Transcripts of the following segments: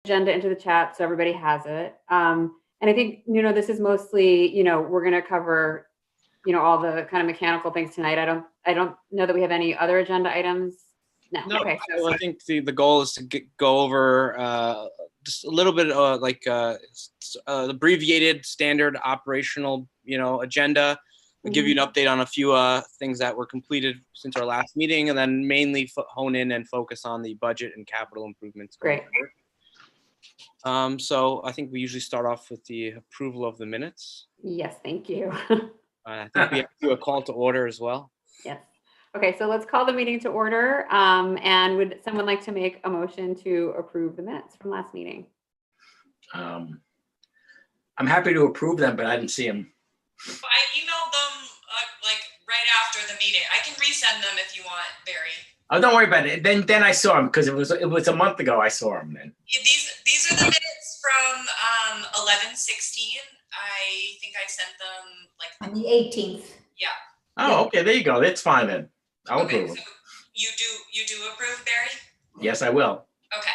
agenda into the chat so everybody has it. And I think, this is mostly, we're going to cover, all the kind of mechanical things tonight. I don't know that we have any other agenda items. No. Okay. So I think the goal is to go over just a little bit abbreviated standard operational, agenda. I'll give you an update on a few things that were completed since our last meeting, and then mainly hone in and focus on the budget and capital improvements. Great. So I think we usually start off with the approval of the minutes. Yes, thank you. I think we have to do a call to order as well. Yes. Okay, so let's call the meeting to order. And would someone like to make a motion to approve the minutes from last meeting? I'm happy to approve them, but I didn't see them. I emailed them like right after the meeting. I can resend them if you want, Barry. Oh, don't worry about it. Then I saw them because it was a month ago. I saw them then. Yeah, these are the minutes from 11/16. I think I sent them like on the 18th. Yeah. Oh, okay. There you go. That's fine then. I'll approve them. So you do approve, Barry? Yes, I will. Okay.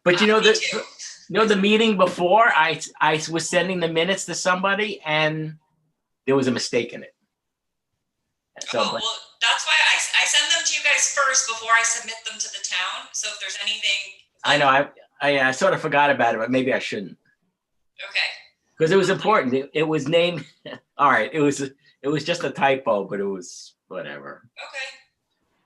But the meeting before, I was sending the minutes to somebody and there was a mistake in it. So, well, that's why I send them to you guys first before I submit them to the town. So if there's anything. I know, I sort of forgot about it, but maybe I shouldn't. Okay. Because it was important. It was named, all right, it was just a typo, but it was whatever. Okay.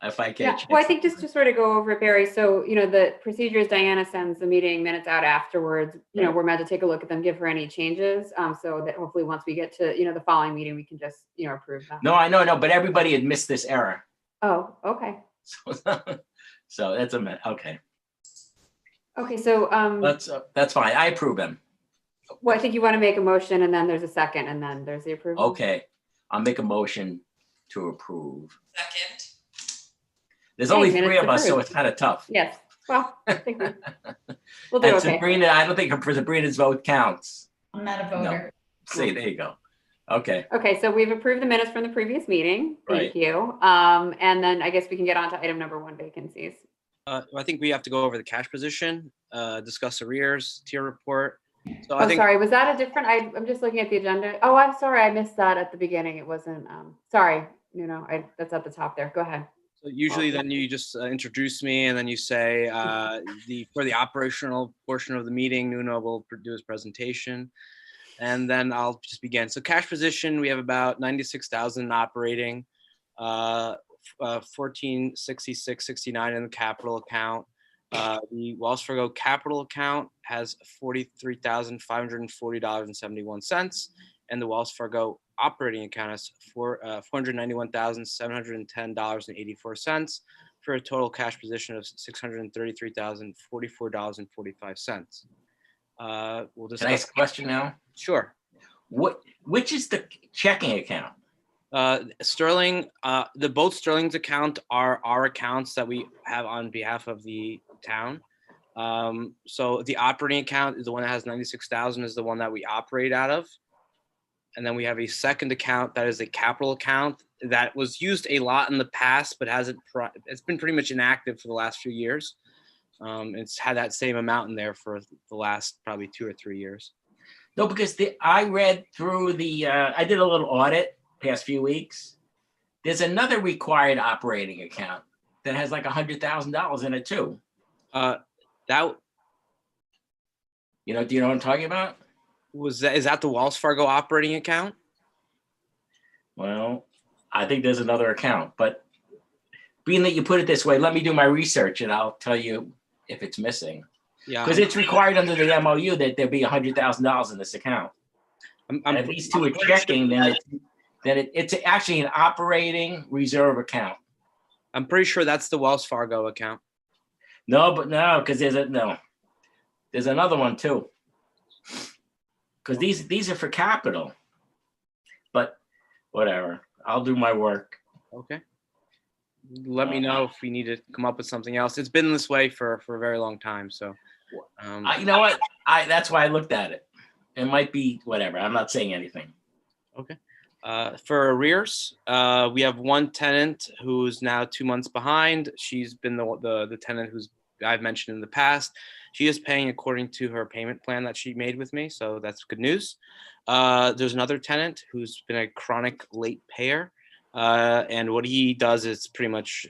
If I catch Well, I think just to sort of go over it, Barry, so, the procedure is Diana sends the meeting minutes out afterwards. We're meant to take a look at them, give her any changes, so that hopefully once we get to, the following meeting, we can just, approve them. No, I know, but everybody had missed this error. Oh, okay. So that's a minute. Okay. Okay, so that's fine. I approve them. Well, I think you want to make a motion and then there's a second and then there's the approval. Okay, I'll make a motion to approve. Second. There's only three of us, so it's kind of tough. Yes. Well, I think we'll do okay. Sabrina, I don't think Sabrina's vote counts. I'm not a voter. No. See, there you go. Okay. Okay, so we've approved the minutes from the previous meeting. Thank you. And then I guess we can get on to item number 1, vacancies. I think we have to go over the cash position, discuss arrears, tier report. So sorry, was that a different? I'm just looking at the agenda. Oh, I'm sorry, I missed that at the beginning. It wasn't. Sorry, that's at the top there. Go ahead. So usually, then you just introduce me, and then you say for the operational portion of the meeting, Nuno will do his presentation, and then I'll just begin. So cash position, we have about 96,000 operating, 1466.69 in the capital account. The Wells Fargo capital account has $43,540.71, and the Wells Fargo operating account has $491,710.84 for a total cash position of $633,044.45. We'll discuss. Can I ask a question now? Sure. Which is the checking account? Sterling, both Sterling's account are our accounts that we have on behalf of the town. So the operating account is the one that has 96,000 is the one that we operate out of. And then we have a second account that is a capital account that was used a lot in the past, but it's been pretty much inactive for the last few years. It's had that same amount in there for the last probably 2 or 3 years. No, because I read through I did a little audit past few weeks. There's another required operating account that has like $100,000 in it too. Do you know what I'm talking about? Is that the Wells Fargo operating account? Well, I think there's another account, but being that you put it this way, let me do my research and I'll tell you if it's missing. Yeah. Because it's required under the MOU that there be $100,000 in this account. At least to a checking, then it's actually an operating reserve account. I'm pretty sure that's the Wells Fargo account. No, because there's another one too. Because these are for capital, but whatever. I'll do my work. Okay. Let me know if we need to come up with something else. It's been this way for a very long time. So, you know what? That's why I looked at it. It might be whatever. I'm not saying anything. Okay. For arrears, we have one tenant who's now 2 months behind. She's been the tenant who's I've mentioned in the past, she is paying according to her payment plan that she made with me, so that's good news. There's another tenant who's been a chronic late payer, and what he does is pretty much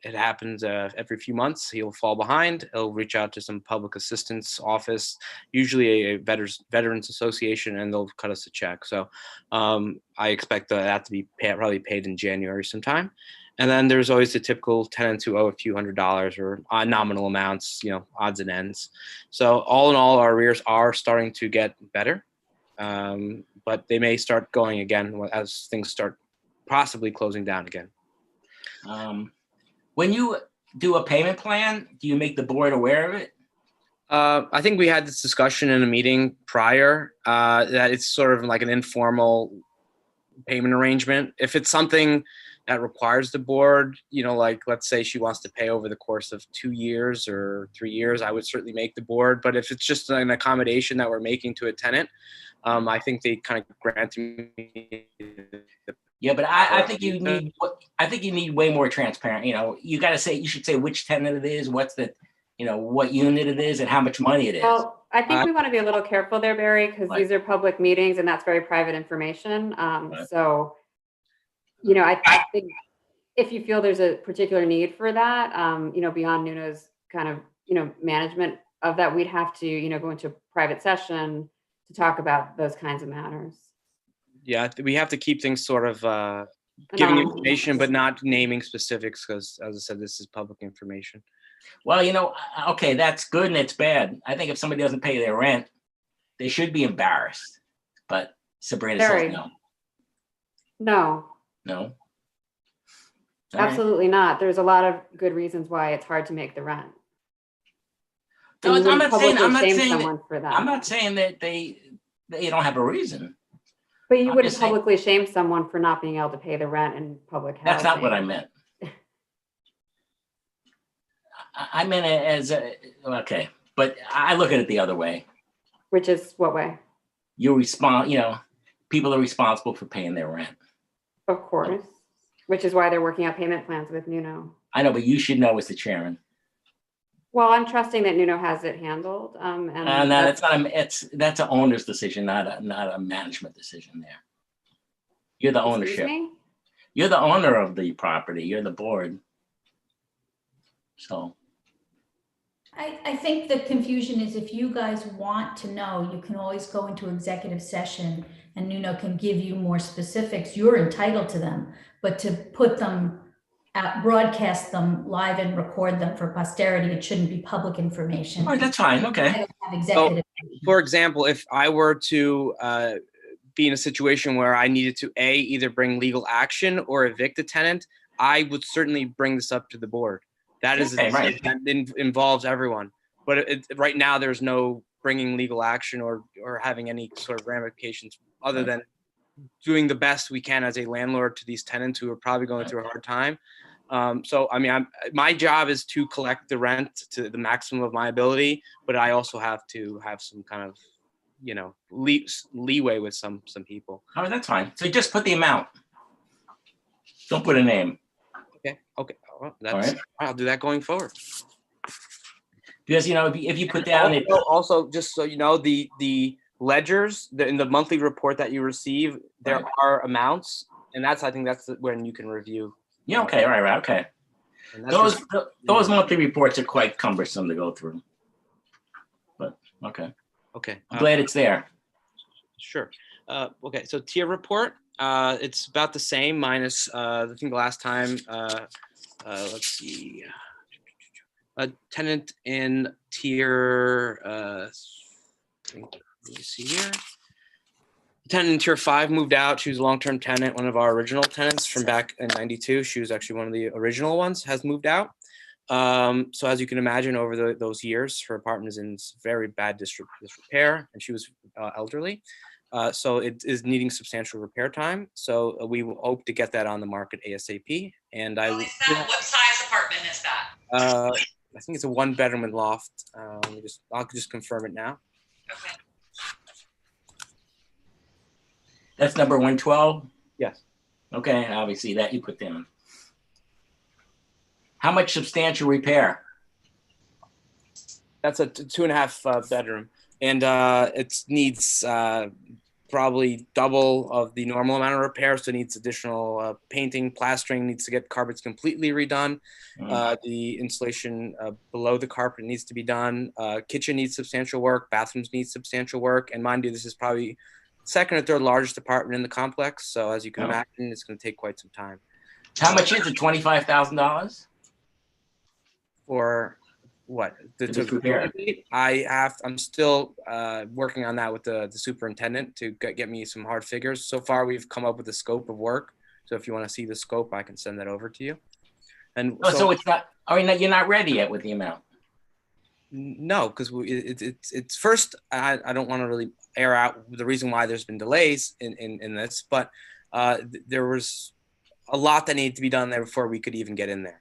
it happens every few months. He'll fall behind. He'll reach out to some public assistance office, usually a veterans association, and they'll cut us a check. So I expect that to be probably paid in January sometime. And then there's always the typical tenants who owe a few $100s or nominal amounts, odds and ends. So all in all, our arrears are starting to get better, but they may start going again as things start possibly closing down again. When you do a payment plan, do you make the board aware of it? I think we had this discussion in a meeting prior that it's sort of like an informal payment arrangement. If it's something that requires the board, like let's say she wants to pay over the course of 2 years or 3 years, I would certainly make the board. But if it's just an accommodation that we're making to a tenant, I think they kind of grant me. Yeah, but I think you need way more transparent. You got to say, you should say which tenant it is, what's the, what unit it is, and how much money it is. Well, I think we want to be a little careful there, Barry, because these are public meetings and that's very private information. So, I think if you feel there's a particular need for that, beyond Nuno's kind of, management of that, we'd have to, go into a private session to talk about those kinds of matters. Yeah, we have to keep things sort of giving information, but not naming specifics, because, as I said, this is public information. Well, okay, that's good and it's bad. I think if somebody doesn't pay their rent, they should be embarrassed. But Sabrina says no. No. No. Absolutely not. There's a lot of good reasons why it's hard to make the rent. No, I'm not saying that they don't have a reason. But you wouldn't publicly shame someone for not being able to pay the rent in public housing. That's not what I meant. I meant it as okay, but I look at it the other way. Which is what way? People are responsible for paying their rent. Of course. Which is why they're working out payment plans with Nuno. I know, but you should know as the chairman. Well, I'm trusting that Nuno has it handled. And that's an owner's decision, not a management decision there. You're the ownership. You're the owner of the property. You're the board. So. I think the confusion is, if you guys want to know, you can always go into executive session and Nuno can give you more specifics. You're entitled to them, but to put them out, broadcast them live and record them for posterity, it shouldn't be public information. All right, that's fine. Okay. For example, if I were to be in a situation where I needed to either bring legal action or evict a tenant, I would certainly bring this up to the board. That is that involves everyone. But right now, there's no bringing legal action or having any sort of ramifications other than doing the best we can as a landlord to these tenants who are probably going through a hard time. So, I mean, my job is to collect the rent to the maximum of my ability, but I also have to have some kind of, leeway with some people. Oh, that's fine. So just put the amount. Don't put a name. Okay. Well, that's, I'll do that going forward. Because, if you put down it. Also, just so you know, the ledgers in the monthly report that you receive, there are amounts, and I think that's when you can review. Yeah. Okay. Right. Okay. Those monthly reports are quite cumbersome to go through. But okay. Okay. I'm glad it's there. Sure. Okay. So tier report, it's about the same minus I think the last time. Let's see. A tenant in tier. Let me see here. Tenant in tier 5 moved out. She was a long-term tenant, one of our original tenants from back in '92. She was actually one of the original ones, has moved out. So as you can imagine, over those years, her apartment is in very bad disrepair, and she was elderly. So it is needing substantial repair time. So we will hope to get that on the market ASAP. And what size apartment is that? I think it's a 1-bedroom with loft. I'll just confirm it now. Okay. That's number 112? Yes. Okay, obviously that you put down. How much substantial repair? That's a 2.5 bedroom, and it needs probably double of the normal amount of repairs. So it needs additional painting, plastering, needs to get carpets completely redone. The insulation below the carpet needs to be done. Kitchen needs substantial work. Bathrooms need substantial work. And mind you, this is probably second or third largest apartment in the complex. So as you can imagine, it's going to take quite some time. How much is it? $25,000 for what? I'm still working on that with the superintendent to get me some hard figures. So far, we've come up with a scope of work. So if you want to see the scope, I can send that over to you. And so it's not. I mean, you're not ready yet with the amount. No, because it's first. I don't want to really air out the reason why there's been delays in this, but there was a lot that needed to be done there before we could even get in there.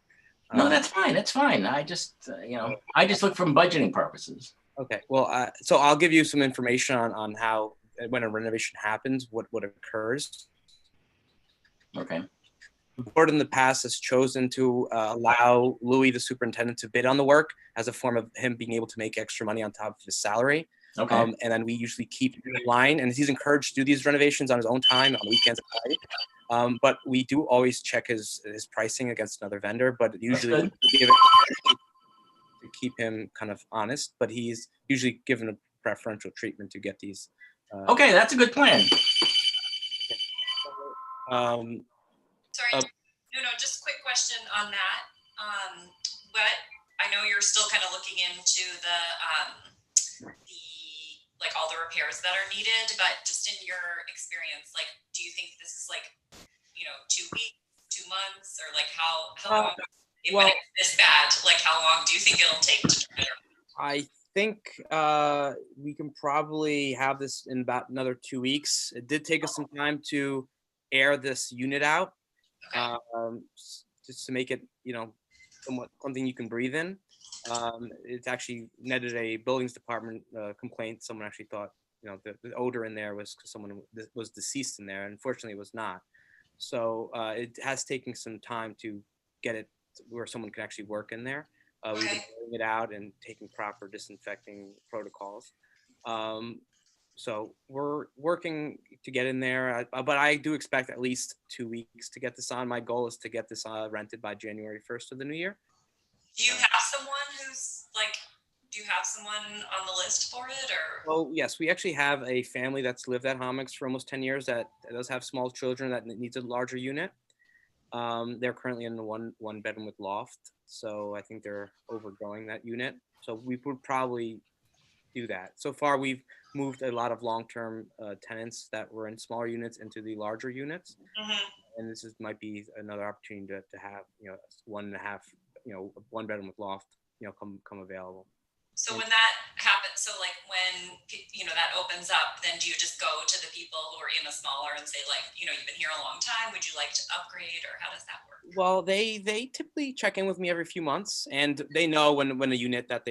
No, that's fine. That's fine. I just, I just look from budgeting purposes. Okay. Well, so I'll give you some information on how, when a renovation happens, what occurs. Okay. The board in the past has chosen to allow Louis, the superintendent, to bid on the work as a form of him being able to make extra money on top of his salary. Okay. And then we usually keep him in line, and he's encouraged to do these renovations on his own time, on weekends at night. But we do always check his pricing against another vendor, but usually we give it to keep him kind of honest, but he's usually given a preferential treatment to get these. Okay, that's a good plan. Sorry, just quick question on that. But I know you're still kind of looking into the like all the repairs that are needed, but just in your experience, like, do you think this is like, 2 weeks, 2 months, or like how long, when it's this bad, like how long do you think it'll take to turn it around? I think we can probably have this in about another 2 weeks. It did take us some time to air this unit out, just to make it, somewhat something you can breathe in. It's actually netted a buildings department complaint. Someone actually thought, the odor in there was because someone was deceased in there. Unfortunately, it was not. So it has taken some time to get it where someone can actually work in there. We've been clearing it out and taking proper disinfecting protocols. So we're working to get in there, but I do expect at least 2 weeks to get this on. My goal is to get this rented by January 1st of the new year. Do you have someone do you have someone on the list for it, or? Well, yes, we actually have a family that's lived at Hommocks for almost 10 years that does have small children that needs a larger unit. They're currently in the one bedroom with loft. So I think they're overgrowing that unit. So we would probably do that. So far, we've moved a lot of long-term tenants that were in smaller units into the larger units. And this might be another opportunity to have, 1.5, one bedroom with loft, come available. So when that happens, so like when, that opens up, then do you just go to the people who are in a smaller and say like, you've been here a long time, would you like to upgrade, or how does that work? Well, they typically check in with me every few months, and they know when a unit that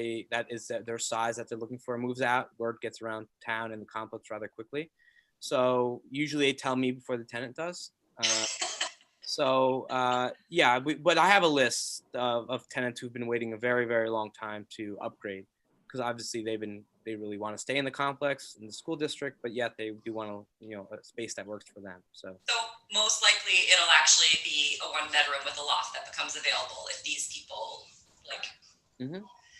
is their size that they're looking for moves out, word gets around town and the complex rather quickly. So usually they tell me before the tenant does. But I have a list of tenants who've been waiting a very, very long time to upgrade, because obviously they really want to stay in the complex in the school district, but yet they do want a space that works for them. So most likely it'll actually be a 1 bedroom with a loft that becomes available if these people like.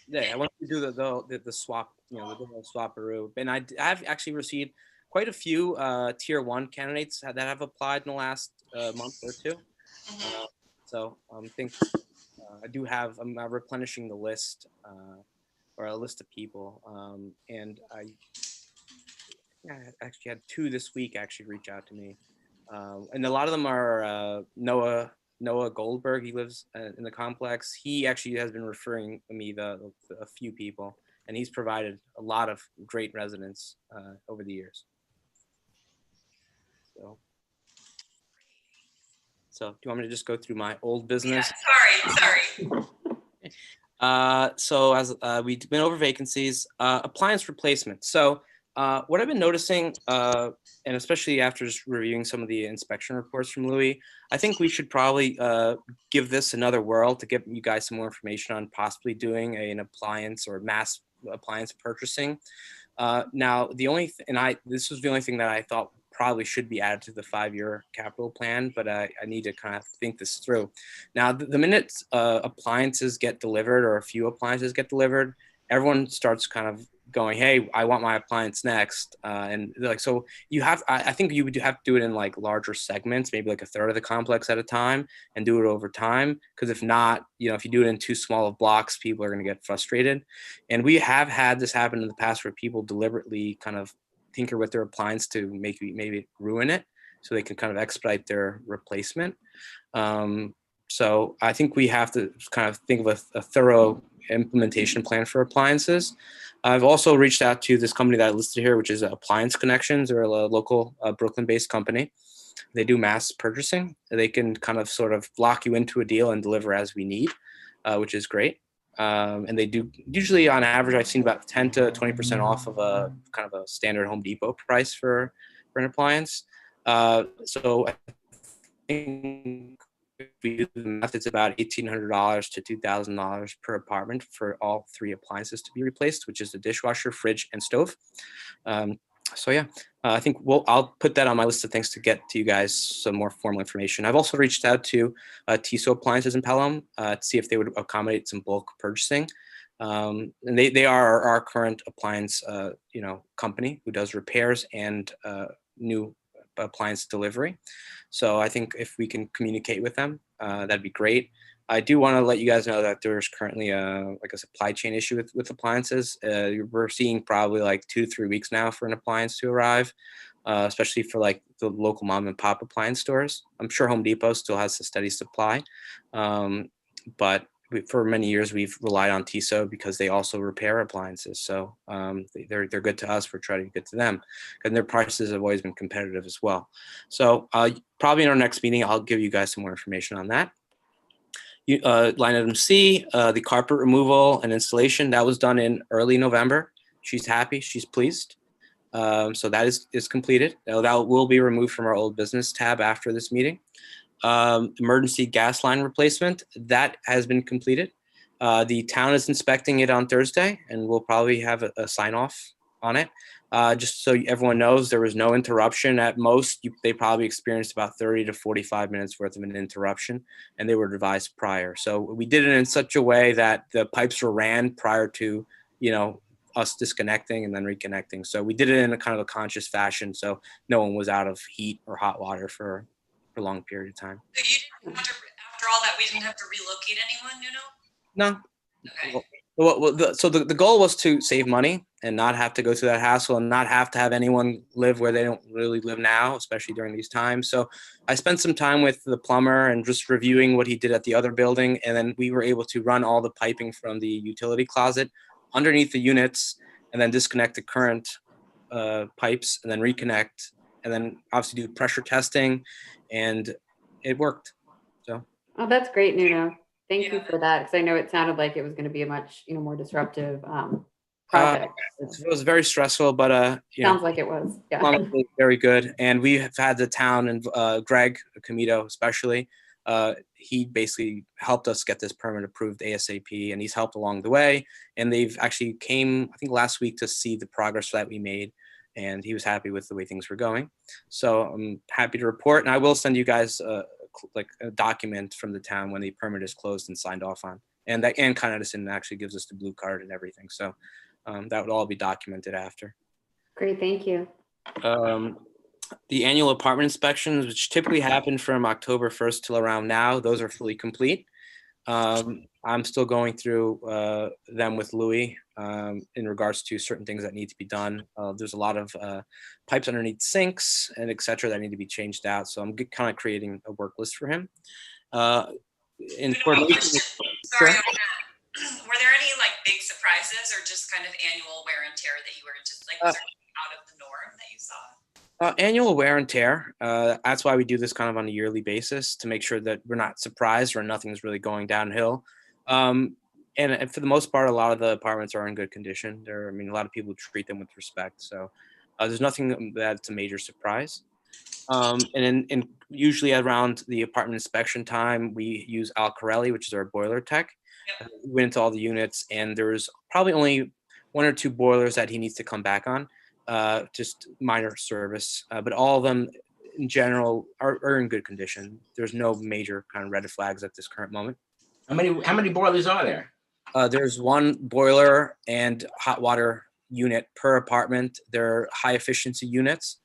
Yeah, I want to do the swap, the swap-aroo, and I've actually received quite a few tier 1 candidates that have applied in the last month or two. So I think I'm replenishing the list, or a list of people, and I actually had 2 this week actually reach out to me, and a lot of them are Noah Goldberg. He lives in the complex. He actually has been referring me a few people, and he's provided a lot of great residents over the years. So do you want me to just go through my old business? Yeah, sorry. So as we've been over vacancies, appliance replacement. So what I've been noticing, and especially after just reviewing some of the inspection reports from Louis, I think we should probably give this another whirl to give you guys some more information on possibly doing an appliance or mass appliance purchasing. Now, this was the only thing that I thought probably should be added to the 5-year capital plan, but I need to kind of think this through. Now, the minute appliances get delivered, or a few appliances get delivered, everyone starts kind of going, hey, I want my appliance next. And like, so I think you would have to do it in like larger segments, maybe like a third of the complex at a time, and do it over time. Because if not, if you do it in too small of blocks, people are going to get frustrated. And we have had this happen in the past where people deliberately kind of tinker with their appliance to maybe ruin it, so they can kind of expedite their replacement. So I think we have to kind of think of a thorough implementation plan for appliances. I've also reached out to this company that I listed here, which is Appliance Connections. They're a local Brooklyn-based company. They do mass purchasing. They can kind of sort of lock you into a deal and deliver as we need, which is great. And they do usually, on average, I've seen about 10 to 20% off of a kind of a standard Home Depot price for an appliance. So I think if we do the math, it's about $1,800 to $2,000 per apartment for all 3 appliances to be replaced, which is the dishwasher, fridge, and stove. So yeah, I think I'll put that on my list of things to get to you guys some more formal information. I've also reached out to TISO Appliances in Pelham to see if they would accommodate some bulk purchasing. And they are our current appliance company who does repairs and new appliance delivery. So I think if we can communicate with them, that'd be great. I do want to let you guys know that there's currently a supply chain issue with appliances. We're seeing probably like 2 to 3 weeks now for an appliance to arrive, especially for like the local mom and pop appliance stores. I'm sure Home Depot still has a steady supply, but for many years we've relied on TISO because they also repair appliances. So they're good to us. We're trying to be good to them, and their prices have always been competitive as well. So probably in our next meeting, I'll give you guys some more information on that. Line item C, the carpet removal and installation, that was done in early November. She's happy, she's pleased. So that is completed. That will be removed from our old business tab after this meeting. Emergency gas line replacement, that has been completed. The town is inspecting it on Thursday, and we'll probably have a sign off on it. Just so everyone knows, there was no interruption. At most, they probably experienced about 30 to 45 minutes worth of an interruption, and they were advised prior. So we did it in such a way that the pipes were ran prior to, us disconnecting and then reconnecting. So we did it in a kind of a conscious fashion, so no one was out of heat or hot water for a long period of time. So you didn't have to, after all that, we didn't have to relocate anyone, No. Okay. Well, so the goal was to save money and not have to go through that hassle and not have to have anyone live where they don't really live now, especially during these times. So I spent some time with the plumber and just reviewing what he did at the other building. And then we were able to run all the piping from the utility closet underneath the units and then disconnect the current pipes and then reconnect and then obviously do pressure testing, and it worked. So. Oh, that's great, Nuno. Thank you for that, because I know it sounded like it was going to be a much more disruptive project. It was very stressful, but sounds like it was. Yeah, was very good, and we have had the town and Greg Comito especially. He basically helped us get this permit approved ASAP, and he's helped along the way. And they've actually came, I think, last week to see the progress that we made, and he was happy with the way things were going. So I'm happy to report, and I will send you guys like a document from the town when the permit is closed and signed off on, and that Ann Con Edison actually gives us the blue card and everything. So that would all be documented after. Great, thank you. The annual apartment inspections, which typically happen from October 1st till around now, those are fully complete. I'm still going through them with Louis in regards to certain things that need to be done. There's a lot of pipes underneath sinks and et cetera that need to be changed out. So I'm kind of creating a work list for him. In coordination. Sorry, were there any like big surprises or just kind of annual wear and tear that you were just like out of the norm that you saw? Annual wear and tear. That's why we do this kind of on a yearly basis, to make sure that we're not surprised or nothing's really going downhill. And for the most part, a lot of the apartments are in good condition. A lot of people treat them with respect. So there's nothing that's a major surprise. And usually around the apartment inspection time, we use Al Corelli, which is our boiler tech. Yep. We went into all the units, and there's probably only one or two boilers that he needs to come back on, just minor service. But all of them in general are in good condition. There's no major kind of red flags at this current moment. How many boilers are there? There's one boiler and hot water unit per apartment. They're high efficiency units.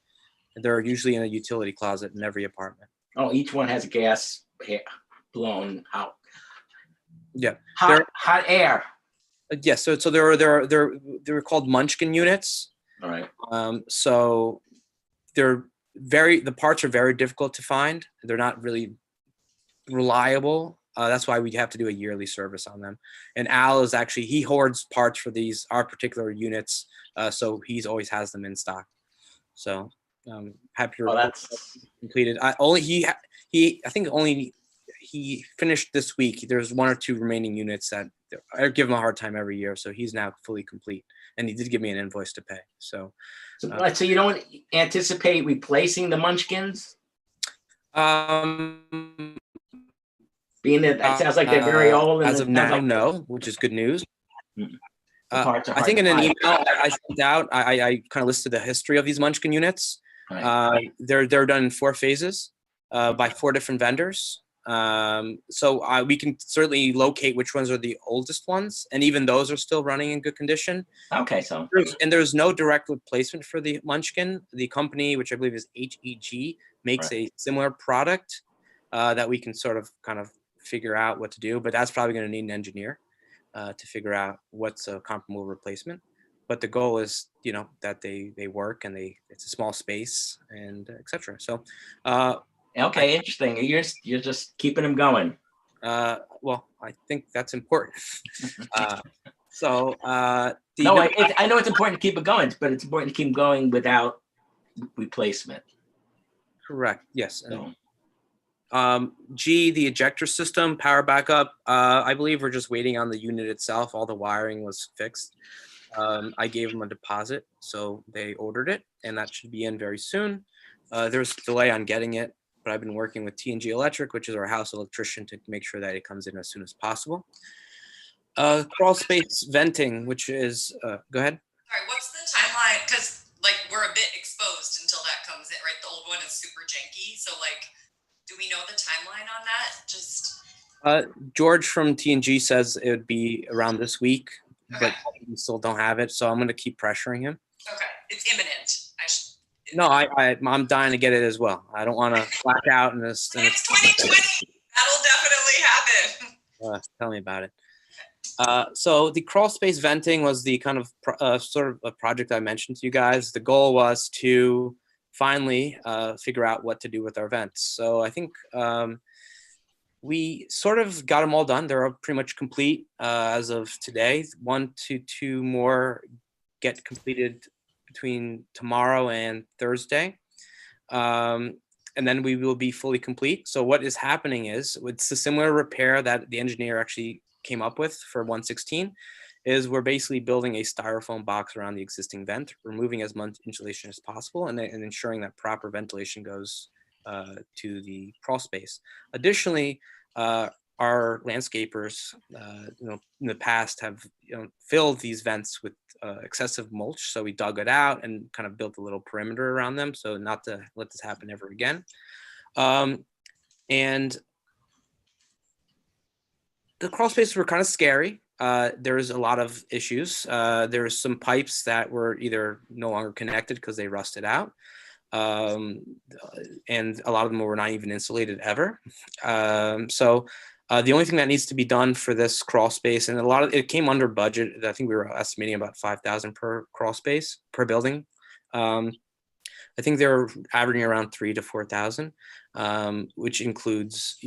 They're usually in a utility closet in every apartment. Oh, each one has gas blown out. Yeah. Hot air. Yes. So they're called Munchkin units. All right. So the parts are very difficult to find. They're not really reliable. That's why we have to do a yearly service on them. And Al is actually, he hoards parts for our particular units. So he's always has them in stock. So happy to report that's completed. He finished this week. There's one or two remaining units that I give him a hard time every year. So he's now fully complete. And he did give me an invoice to pay. So you don't anticipate replacing the Munchkins? Being that it sounds like they're very old. As of now, no, which is good news. I think in an email I sent out, I kind of listed the history of these Munchkin units. Right. They're done in 4 phases by 4 different vendors. So we can certainly locate which ones are the oldest ones, and even those are still running in good condition. Okay, so there's no direct replacement for the Munchkin. The company, which I believe is HEG, makes a similar product that we can sort of kind of figure out what to do, but that's probably going to need an engineer to figure out what's a comparable replacement. But the goal is, that they work and it's a small space and etc. So, okay, interesting. You're just keeping them going. Well, I think that's important. I know it's important to keep it going, but it's important to keep going without replacement. Correct. Yes. So. The ejector system, power backup, I believe we're just waiting on the unit itself. All the wiring was fixed. I gave them a deposit, so they ordered it, and that should be in very soon. There's a delay on getting it, but I've been working with T&G Electric, which is our house electrician, to make sure that it comes in as soon as possible. Crawl space venting, which is, go ahead. Sorry, what's the timeline? Because we're a bit exposed until that comes in, right? The old one is super janky, so do we know the timeline on that? George from T&G says it would be around this week, okay. But we still don't have it, so I'm going to keep pressuring him. Okay, it's imminent. No, I'm dying to get it as well. I don't want to black out in this. It's 2020. That'll definitely happen. Tell me about it. So the crawl space venting was the kind of sort of a project I mentioned to you guys. The goal was to finally figure out what to do with our vents. So I think we sort of got them all done. They're all pretty much complete as of today. 1 to 2 more get completed between tomorrow and Thursday. And then we will be fully complete. So what is happening is, it's a similar repair that the engineer actually came up with for 116, is we're basically building a styrofoam box around the existing vent, removing as much insulation as possible, and ensuring that proper ventilation goes to the crawl space. Additionally, our landscapers, in the past have filled these vents with excessive mulch, so we dug it out and kind of built a little perimeter around them, so not to let this happen ever again. And the crawl spaces were kind of scary. There's a lot of issues. There's some pipes that were either no longer connected because they rusted out. And a lot of them were not even insulated ever. So the only thing that needs to be done for this crawl space, and it came under budget. I think we were estimating about $5,000 per crawl space per building. I think they're averaging around $3,000 to $4,000, which includes,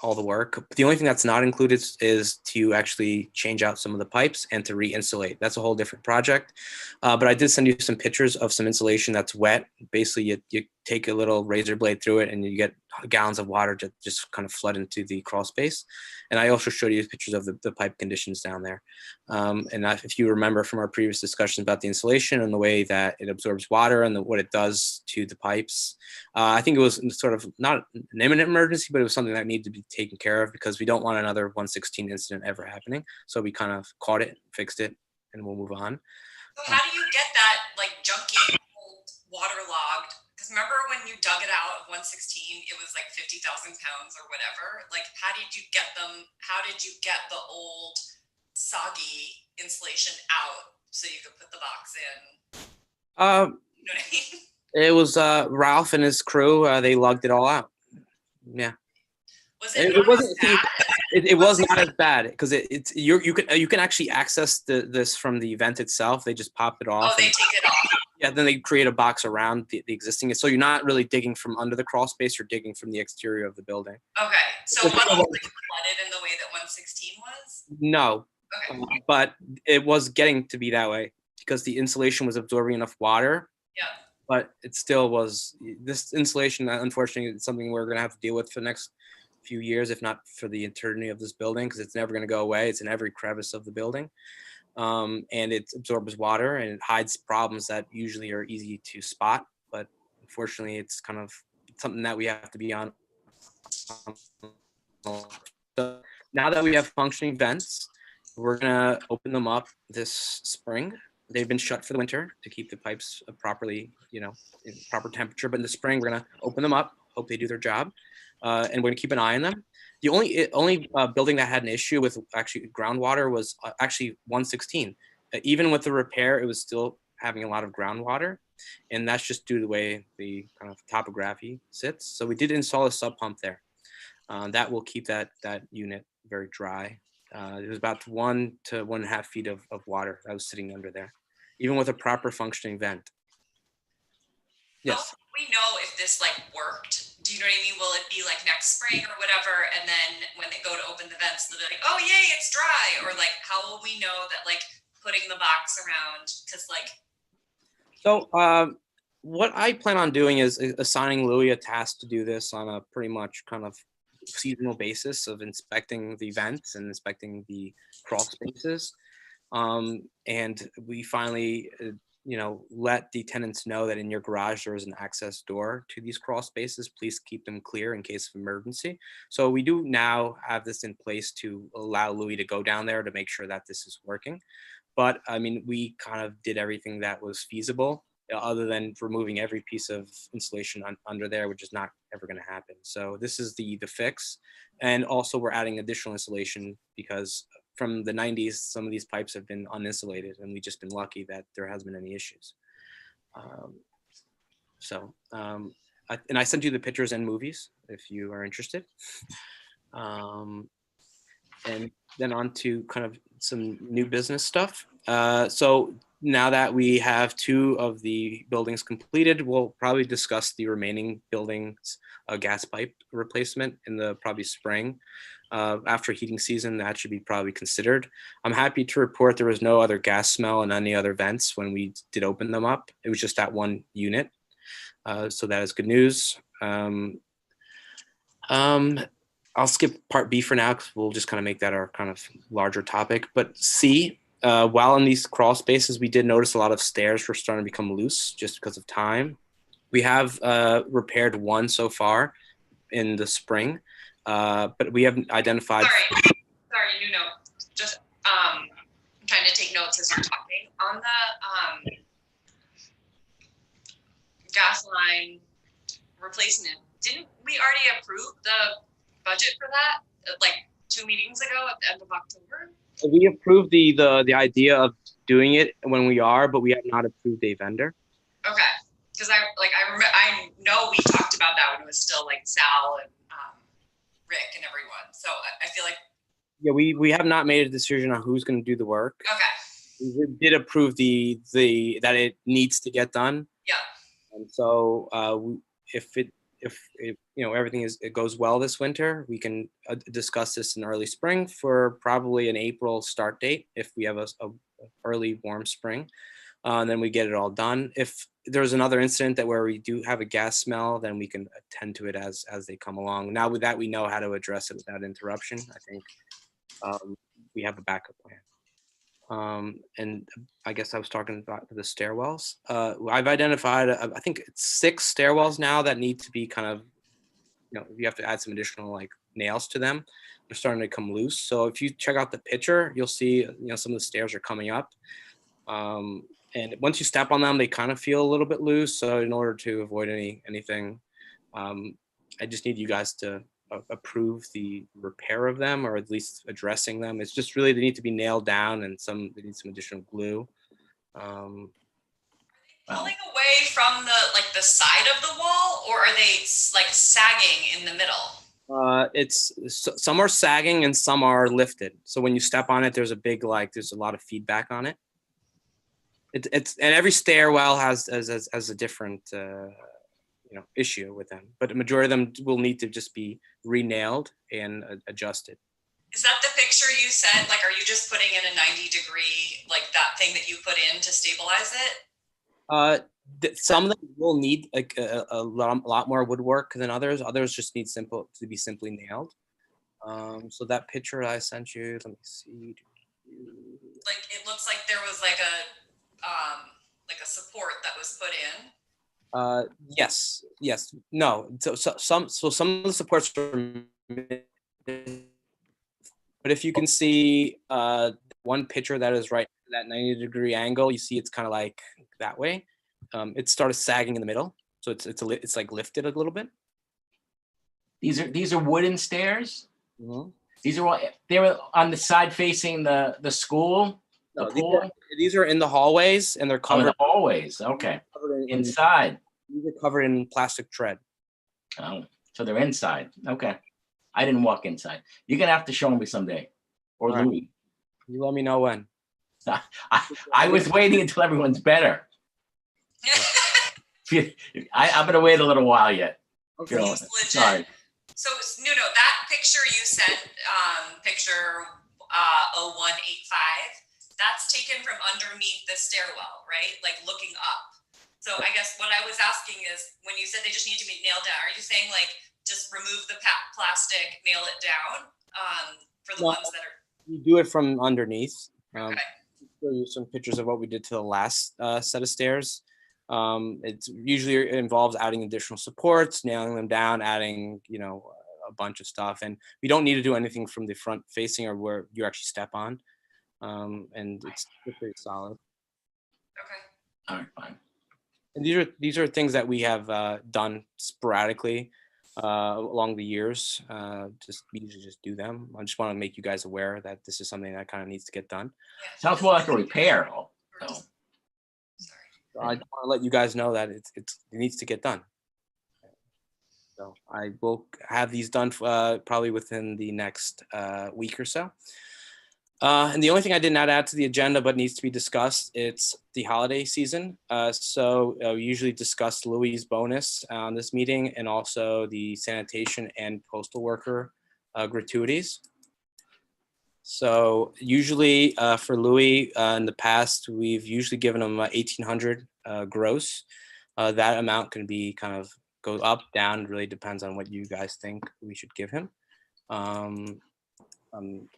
all the work. The only thing that's not included is to actually change out some of the pipes and to re-insulate. That's a whole different project. But I did send you some pictures of some insulation that's wet. Basically, you take a little razor blade through it and you get gallons of water to just kind of flood into the crawl space. And I also showed you pictures of the pipe conditions down there. And if you remember from our previous discussions about the insulation and the way that it absorbs water and what it does to the pipes, I think it was sort of not an imminent emergency, but it was something that needed to be taken care of because we don't want another 116 incident ever happening. So we kind of caught it, fixed it, and we'll move on. So how do you get that like junky, old, waterlogged? Because remember when you dug it out of 116, it was like 50,000 pounds or whatever. Like, how did you get them? How did you get the old, soggy insulation out so you could put the box in? You know what I mean? It was Ralph and his crew. They lugged it all out. Yeah. Was it not as bad? It was not as bad because you can actually access this from the vent itself. They just pop it off. Oh, they take it off. Yeah, then they create a box around the existing. So you're not really digging from under the crawl space. You're digging from the exterior of the building. Okay, so it wasn't like flooded in the way that 116 was? No, Okay. but it was getting to be that way because the insulation was absorbing enough water. Yeah. But it still was, this insulation, unfortunately, is something we're going to have to deal with for the next few years, if not for the eternity of this building, because it's never going to go away. It's in every crevice of the building. And it absorbs water and it hides problems that usually are easy to spot. But unfortunately, it's kind of something that we have to be on. So now that we have functioning vents, we're going to open them up this spring. They've been shut for the winter to keep the pipes properly, in proper temperature. But in the spring, we're going to open them up, hope they do their job. And we're going to keep an eye on them. The only building that had an issue with actually groundwater was actually 116. Even with the repair, it was still having a lot of groundwater. And that's just due to the way the kind of topography sits. So we did install a sub pump there. That will keep that unit very dry. It was about 1 to 1.5 feet of water that was sitting under there, even with a proper functioning vent. Yes. How will we know if this worked? Do you know what I mean? Will it be next spring or whatever? And then when they go to open the vents, they'll be like, oh, yay, it's dry. Or how will we know that putting the box around? Because So what I plan on doing is assigning Louis a task to do this on a pretty much kind of seasonal basis of inspecting the vents and inspecting the crawl spaces. And we finally, let the tenants know that in your garage there is an access door to these crawl spaces. Please keep them clear in case of emergency. So we do now have this in place to allow Louis to go down there to make sure that this is working. But I mean, we kind of did everything that was feasible, other than removing every piece of insulation under there, which is not ever going to happen. So this is the fix. And also we're adding additional insulation because from the 90s, some of these pipes have been uninsulated and we've just been lucky that there hasn't been any issues. And I sent you the pictures and movies if you are interested. And then on to kind of some new business stuff. So now that we have 2 of the buildings completed, we'll probably discuss the remaining buildings, gas pipe replacement in the probably spring. After heating season, that should be probably considered. I'm happy to report there was no other gas smell in any other vents when we did open them up. It was just that one unit. So that is good news. I'll skip part B for now because we'll just kind of make that our kind of larger topic. But C, while in these crawl spaces, we did notice a lot of stairs were starting to become loose just because of time. We have repaired 1 so far in the spring, but we haven't identified. Sorry, just I'm trying to take notes as you're talking. On the gas line replacement, didn't we already approve the budget for that 2 meetings ago at the end of October? We approved the idea of doing it when we are, but we have not approved a vendor. Okay, because I remember, I know we talked about that when it was still Sal and Rick and everyone. So I feel yeah, we have not made a decision on who's going to do the work. Okay. We did approve the that it needs to get done. Yeah. And so if everything it goes well this winter, we can discuss this in early spring for probably an April start date if we have a early warm spring. And then we get it all done. If there's another incident where we do have a gas smell, then we can attend to it as they come along. Now with that, we know how to address it without interruption. I think we have a backup plan. And I guess I was talking about the stairwells. I've identified, I think it's 6 stairwells now that need to be kind of, you have to add some additional nails to them. starting to come loose. So if you check out the picture, you'll see, some of the stairs are coming up. And once you step on them, they kind of feel a little bit loose. So in order to avoid anything, I just need you guys to approve the repair of them, or at least addressing them. It's just really, they need to be nailed down, and they need some additional glue. Pulling away from the side of the wall, or are they like sagging in the middle? Some are sagging and some are lifted. So when you step on it, there's a lot of feedback on it. And every stairwell has a different issue with them, but the majority of them will need to just be re-nailed and adjusted. Is that the picture you sent? Like, are you just putting in a 90-degree, like that thing that you put in to stabilize it? Some of them will need like a lot more woodwork than others. Others just need to be simply nailed. So that picture I sent you, let me see. Like, it looks like there was like a support that was put in. Yes. No. So some of the supports are, but if you can see one picture that is right at that 90-degree angle, you see it's kind of like that way. It started sagging in the middle, so it's like lifted a little bit. These are wooden stairs. Mm-hmm. They were on the side facing the school. No, these are in the hallways, and they're covered. In the hallways, okay. Inside. These are covered in plastic tread. Oh, so they're inside. Okay. I didn't walk inside. You're gonna have to show me someday, or All right. Louis. You let me know when. I was waiting until everyone's better. I'm gonna wait a little while yet. Okay. Sorry. So Nuno, that picture you sent, picture 0185, that's taken from underneath the stairwell, right? Like looking up. So I guess what I was asking is, when you said they just need to be nailed down, are you saying like just remove the plastic, nail it down for the ones that are? You do it from underneath. Okay. Show you some pictures of what we did to the last set of stairs. It usually involves adding additional supports, nailing them down, adding a bunch of stuff, and we don't need to do anything from the front facing or where you actually step on, and it's pretty solid. Okay. All right, fine. And these are things that we have done sporadically along the years. We usually just do them. I just want to make you guys aware that this is something that kind of needs to get done. Sounds more like a repair. So. I want to let you guys know that it needs to get done. So I will have these done probably within the next week or so. And the only thing I did not add to the agenda but needs to be discussed, it's the holiday season. So we usually discuss Louis' bonus on this meeting, and also the sanitation and postal worker gratuities. So usually for Louis, in the past, we've usually given him $1,800 gross. That amount can be kind of go up, down, really depends on what you guys think we should give him. Can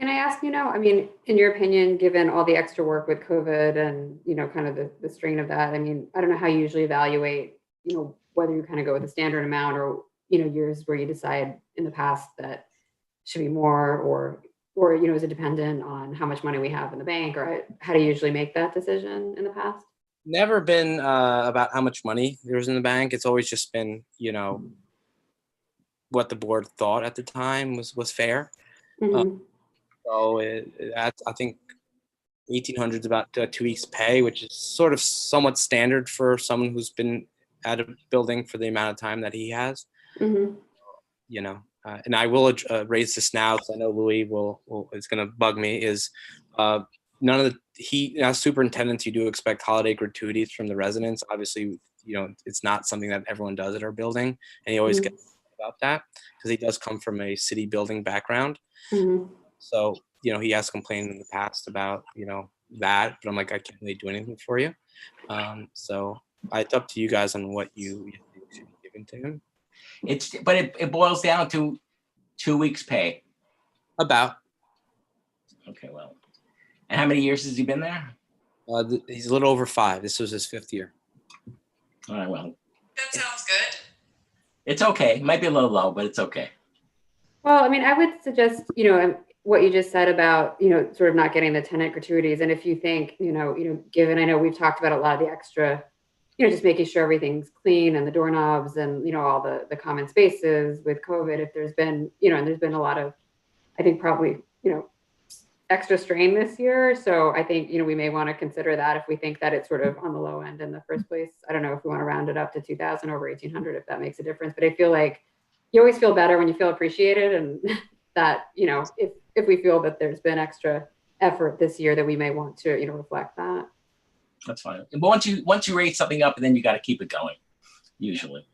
I ask, I mean, in your opinion, given all the extra work with COVID and, kind of the strain of that, I mean, I don't know how you usually evaluate, whether you kind of go with a standard amount or, years where you decide in the past that should be more, or, is it dependent on how much money we have in the bank, or how do you usually make that decision in the past? Never been about how much money there's in the bank. It's always just been, what the board thought at the time was fair. Mm-hmm. So I think 1,800 is about 2 weeks' pay, which is sort of somewhat standard for someone who's been at a building for the amount of time that he has. Mm-hmm. And I will raise this now, because I know Louis is going to bug me. Is none of as superintendents, you do expect holiday gratuities from the residents. Obviously, it's not something that everyone does at our building, and he always gets about that because he does come from a city building background. Mm-hmm. So, he has complained in the past about, that, but I'm like, I can't really do anything for you. So it's up to you guys on what you should be giving to him. But it boils down to 2 weeks pay. About. Okay, well. And how many years has he been there? He's a little over 5. This was his 5th year. All right, well. That sounds good. It's okay. It might be a little low, but it's okay. Well, I mean, I would suggest, what you just said about, sort of not getting the tenant gratuities. And if you think, given, I know we've talked about a lot of the extra, just making sure everything's clean and the doorknobs and, all the common spaces with COVID, if there's been, and there's been a lot of, I think probably, extra strain this year. So I think, we may want to consider that if we think that it's sort of on the low end in the first place. I don't know if we want to round it up to 2,000 over 1,800, if that makes a difference. But I feel like you always feel better when you feel appreciated, and that, if we feel that there's been extra effort this year, that we may want to, reflect that. That's fine. But once you raise something up, and then you got to keep it going, usually.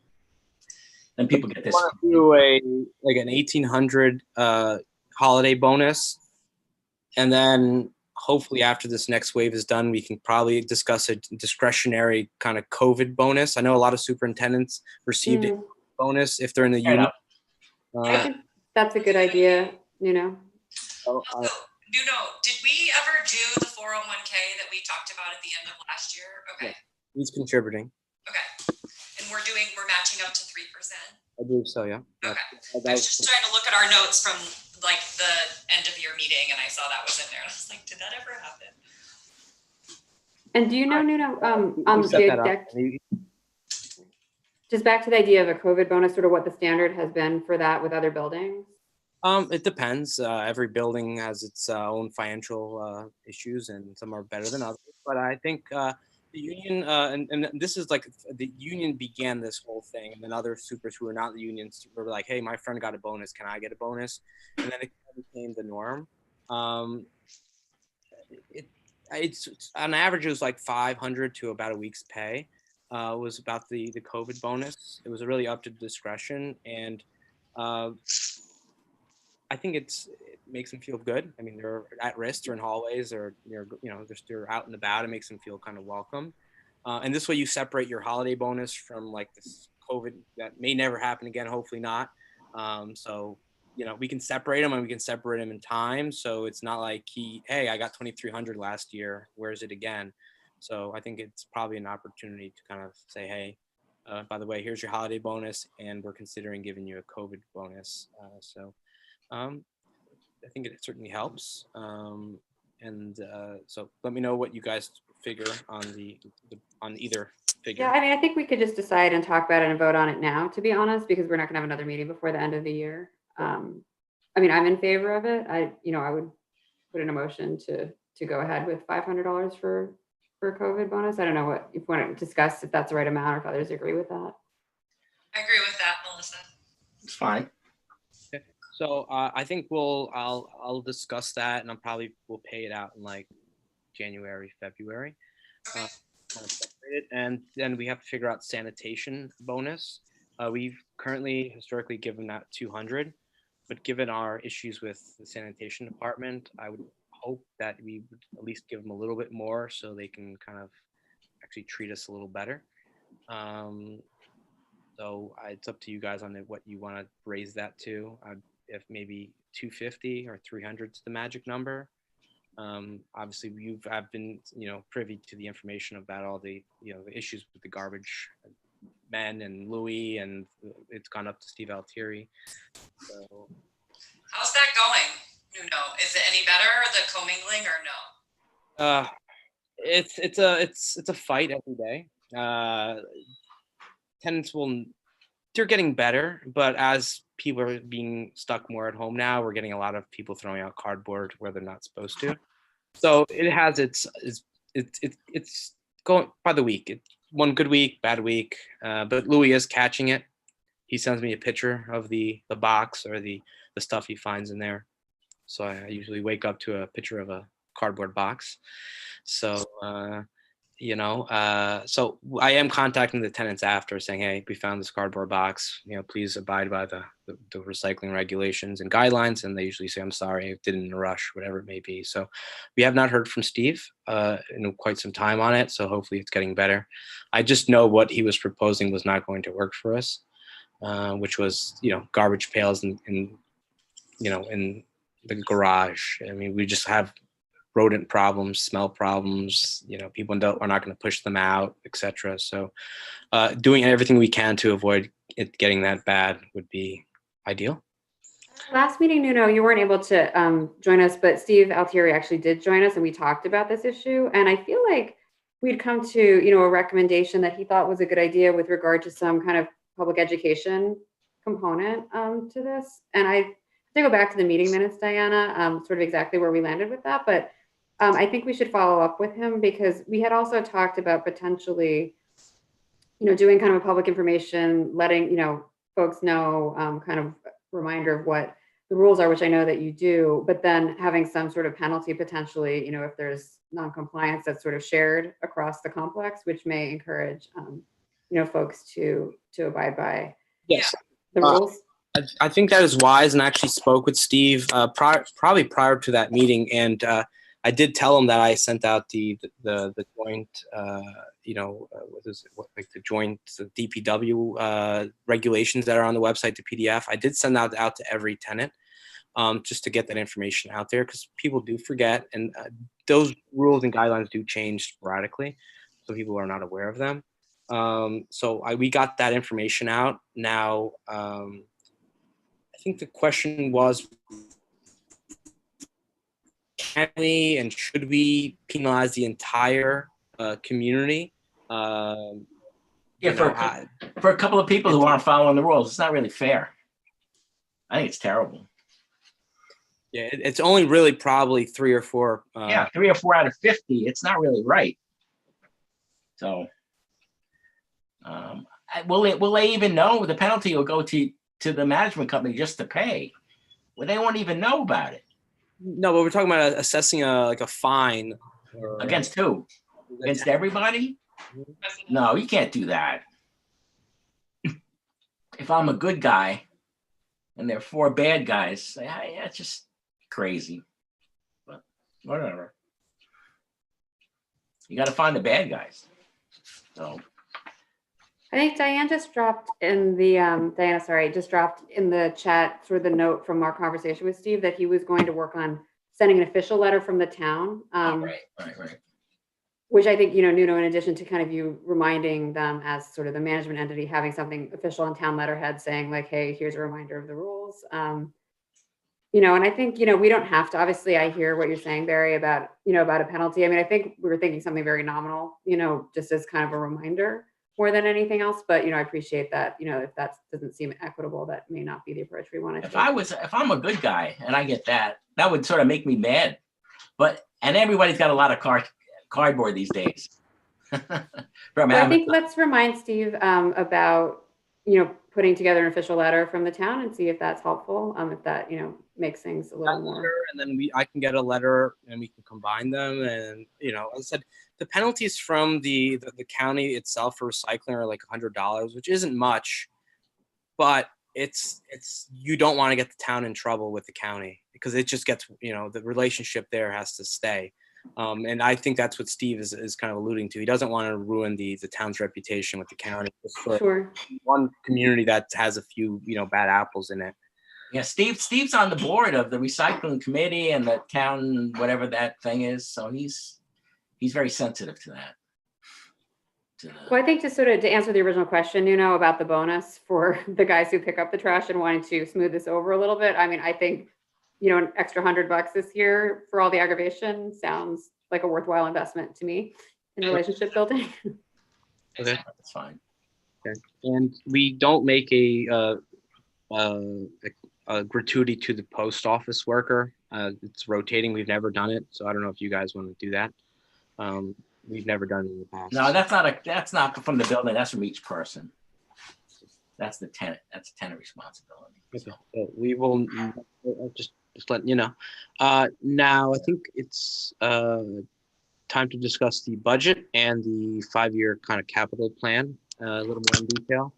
Then people get this. Want to do an 1,800 holiday bonus, and then hopefully after this next wave is done, we can probably discuss a discretionary kind of COVID bonus. I know a lot of superintendents received a bonus if they're in the union. I think that's a good idea. So, Nuno, did we ever do the 401k that we talked about at the end of last year? Okay. Yeah, he's contributing. Okay. And we're matching up to 3%. I believe so, yeah. Okay. I was just trying to look at our notes from like the end of your meeting, and I saw that was in there. And I was like, did that ever happen? And do you know, Nuno, just back to the idea of a COVID bonus, sort of what the standard has been for that with other buildings? It depends. Every building has its own financial issues, and some are better than others. But I think the union, and this is like the union began this whole thing, and then other supers who are not the unions were like, "Hey, my friend got a bonus. Can I get a bonus?" And then it became the norm. It's on average, it was like 500 to about a week's pay. Was about the COVID bonus. It was really up to discretion, and I think it makes them feel good. I mean, they're at risk, they're in hallways, or they're out and about. It makes them feel kind of welcome. And this way, you separate your holiday bonus from like this COVID that may never happen again. Hopefully not. So we can separate them, and we can separate them in time. So it's not like hey, I got 2,300 last year. Where's it again? So I think it's probably an opportunity to kind of say, hey, by the way, here's your holiday bonus, and we're considering giving you a COVID bonus. I think it certainly helps. So let me know what you guys figure on either figure. Yeah, I mean, I think we could just decide and talk about it and vote on it now, to be honest, because we're not gonna have another meeting before the end of the year. I mean, I'm in favor of it. I would put in a motion to go ahead with $500 for COVID bonus. I don't know if you want to discuss if that's the right amount, or if others agree with that. I agree with that, Melissa. It's fine. Okay. So I think I'll discuss that, and we'll pay it out in like January, February. Okay. Kind of separate it. And then we have to figure out sanitation bonus. We've currently historically given that 200, but given our issues with the sanitation department, I would hope that we would at least give them a little bit more so they can kind of actually treat us a little better. So it's up to you guys on what you want to raise that to. If maybe 250 or 300 is the magic number. Obviously I've been privy to the information about all the the issues with the garbage men and Louis, and it's gone up to Steve Altieri. So how's that going, Nuno? Is it any better, the commingling, or no? It's a fight every day. Tenants they're getting better, but as people are being stuck more at home now, we're getting a lot of people throwing out cardboard where they're not supposed to. So it has it's going by the week. It's one good week, bad week. But Louis is catching it. He sends me a picture of the box or the stuff he finds in there. So I usually wake up to a picture of a cardboard box. So so I am contacting the tenants after, saying, hey, we found this cardboard box, please abide by the recycling regulations and guidelines. And they usually say, I'm sorry, I did it in a rush, whatever it may be. So we have not heard from Steve in quite some time on it. So hopefully it's getting better. I just know what he was proposing was not going to work for us, which was, garbage pails in the garage. I mean, we just have rodent problems, smell problems, people are not going to push them out, etc. So doing everything we can to avoid it getting that bad would be ideal. Last meeting, Nuno, you weren't able to join us, but Steve Altieri actually did join us and we talked about this issue. And I feel like we'd come to, a recommendation that he thought was a good idea with regard to some kind of public education component to this. And I have to go back to the meeting minutes, Diana, sort of exactly where we landed with that. But I think we should follow up with him because we had also talked about potentially, doing kind of a public information, letting, folks know kind of reminder of what the rules are, which I know that you do, but then having some sort of penalty potentially, if there's non-compliance that's sort of shared across the complex, which may encourage, folks to abide by Yes. the rules. I think that is wise, and I actually spoke with Steve probably prior to that meeting, and I did tell him that I sent out the joint, the joint DPW regulations that are on the website, the PDF. I did send that out to every tenant just to get that information out there because people do forget, and those rules and guidelines do change sporadically, so people are not aware of them. So we got that information out. Now, I think the question was, can we and should we penalize the entire community? For a couple of people who aren't following the rules, it's not really fair. I think it's terrible. Yeah, it's only really probably 3 or 4. 3 or 4 out of 50. It's not really right. So, will they even know the penalty will go to the management company just to pay? Well, they won't even know about it. No, but we're talking about assessing a fine. Against who? Against everybody? No, you can't do that. If I'm a good guy and there are 4 bad guys, that's just crazy. But whatever. You got to find the bad guys. So. I think Diane just dropped in the chat sort of the note from our conversation with Steve that he was going to work on sending an official letter from the town. Right. Which I think, Nuno, in addition to kind of you reminding them as sort of the management entity, having something official on town letterhead saying like, hey, here's a reminder of the rules. And I think, we don't have to, obviously I hear what you're saying, Barry, about, about a penalty. I mean, I think we were thinking something very nominal, just as kind of a reminder more than anything else. But, I appreciate that, if that doesn't seem equitable, that may not be the approach we want to take. If I'm a good guy and I get that would sort of make me mad. And everybody's got a lot of cardboard these days. I think let's remind Steve about, putting together an official letter from the town and see if that's helpful. If that, makes things a little more. And then I can get a letter and we can combine them. And, as I said, the penalties from the county itself for recycling are like $100, which isn't much, but it's you don't want to get the town in trouble with the county because it just gets, the relationship there has to stay. And I think that's what Steve is kind of alluding to. He doesn't want to ruin the town's reputation with the county. Sure. One community that has a few, bad apples in it. Yeah, Steve's on the board of the recycling committee and the town, whatever that thing is. So he's very sensitive to that. Well, I think to answer the original question, about the bonus for the guys who pick up the trash and wanting to smooth this over a little bit. I mean, I think an extra $100 this year for all the aggravation sounds like a worthwhile investment to me in relationship building. Okay, that's fine. Okay, and we don't make a gratuity to the post office worker. It's rotating. We've never done it, so I don't know if you guys want to do that. We've never done it in the past. No, that's not from the building. That's from each person. That's the tenant. That's a tenant responsibility. Okay. So we will just letting you know. Now I think it's time to discuss the budget and the 5-year kind of capital plan a little more in detail.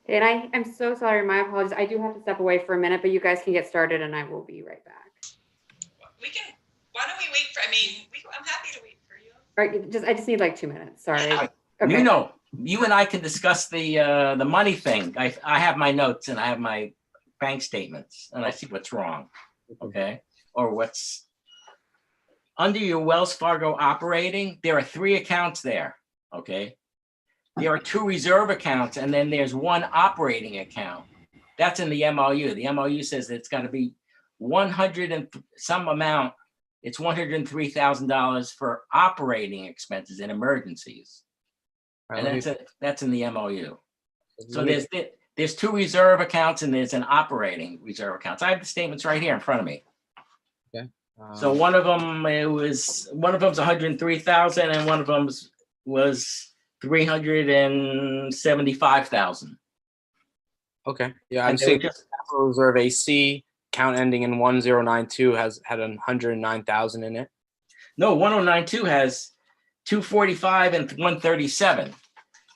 And I'm so sorry. My apologies. I do have to step away for a minute, but you guys can get started and I will be right back. Why don't we wait for, I'm happy to wait for you. All right. I just need like 2 minutes. Sorry. Okay. You and I can discuss the money thing. I have my notes and I have my bank statements and I see what's wrong. Okay. Or what's under your Wells Fargo operating. There are 3 accounts there. Okay. There are 2 reserve accounts and then there's 1 operating account. That's in the MOU. The MOU says it's got to be 100 and some amount. It's $103,000 for operating expenses and emergencies. Right, And that's in the MOU. So there's two reserve accounts and there's an operating reserve accounts. I have the statements right here in front of me. Okay. So one of them's 103,000 and one of them was 375,000. Okay. Yeah, I'm And they were seeing just capital reserve AC account ending in 1092 had 109,000 in it. no 1092 has 245 and 137.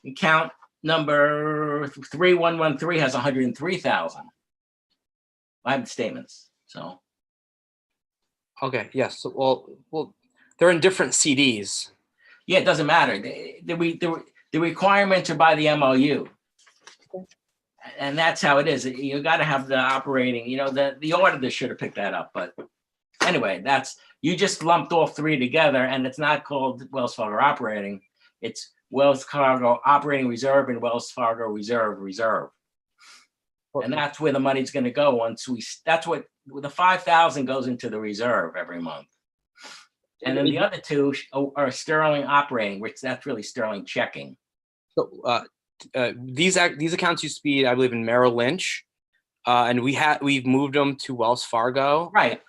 Account number 3113 has 103,000. I have the statements. So Okay. Yes. Well, they're in different CDs. yeah, it doesn't matter. The requirements are by the MOU. And that's how it is. You got to have the operating, the auditor should have picked that up. But anyway, you just lumped all three together, and it's not called Wells Fargo operating. It's Wells Fargo operating reserve and Wells Fargo reserve. And that's where the money's going to go that's what the 5,000 goes into the reserve every month. And then the other two are sterling operating, which that's really sterling checking. So these accounts used to be, I believe, in Merrill Lynch, and we've moved them to Wells Fargo. Right.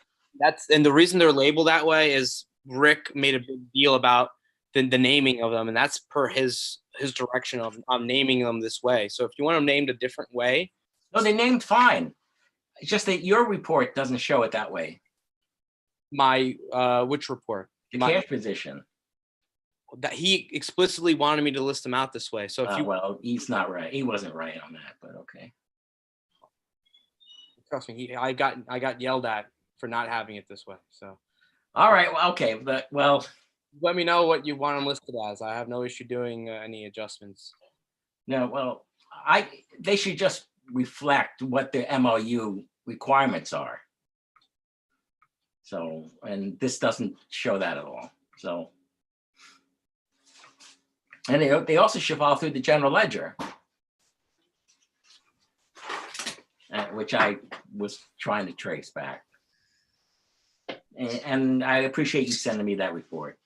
And the reason they're labeled that way is Rick made a big deal about the naming of them, and that's per his direction of naming them this way. So if you want them named a different way, no, they're named fine. It's just that your report doesn't show it that way. My which report? The cash position. That he explicitly wanted me to list them out this way. So if well, he's not right. He wasn't right on that, but okay. Trust me, I got yelled at for not having it this way. So. All right. Well, okay. But let me know what you want them listed as. I have no issue doing any adjustments. No. Well, they should just reflect what the MOU requirements are. So, and this doesn't show that at all. So. And they also should follow through the general ledger, which I was trying to trace back. And I appreciate you sending me that report.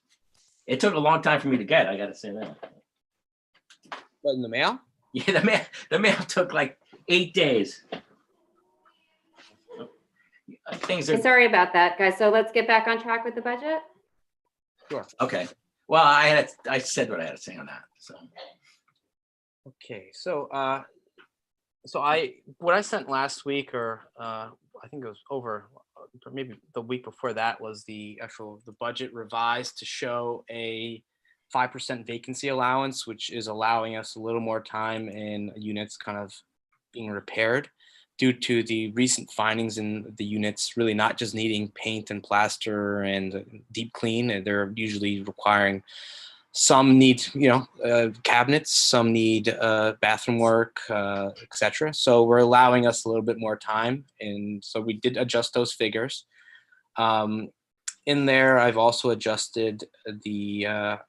It took a long time for me to get, I got to say that. What, in the mail? Yeah, the mail took like 8 days. Sorry about that, guys. So let's get back on track with the budget. Sure. Okay. Well, I said what I had to say on that. So. Okay. So what I sent last week, or I think it was over, maybe the week before that, was the budget revised to show a 5% vacancy allowance, which is allowing us a little more time in units kind of being repaired due to the recent findings in the units really not just needing paint and plaster and deep clean. They're usually requiring, some need, cabinets, some need bathroom work, etc. So we're allowing us a little bit more time. And so we did adjust those figures. In there, I've also adjusted the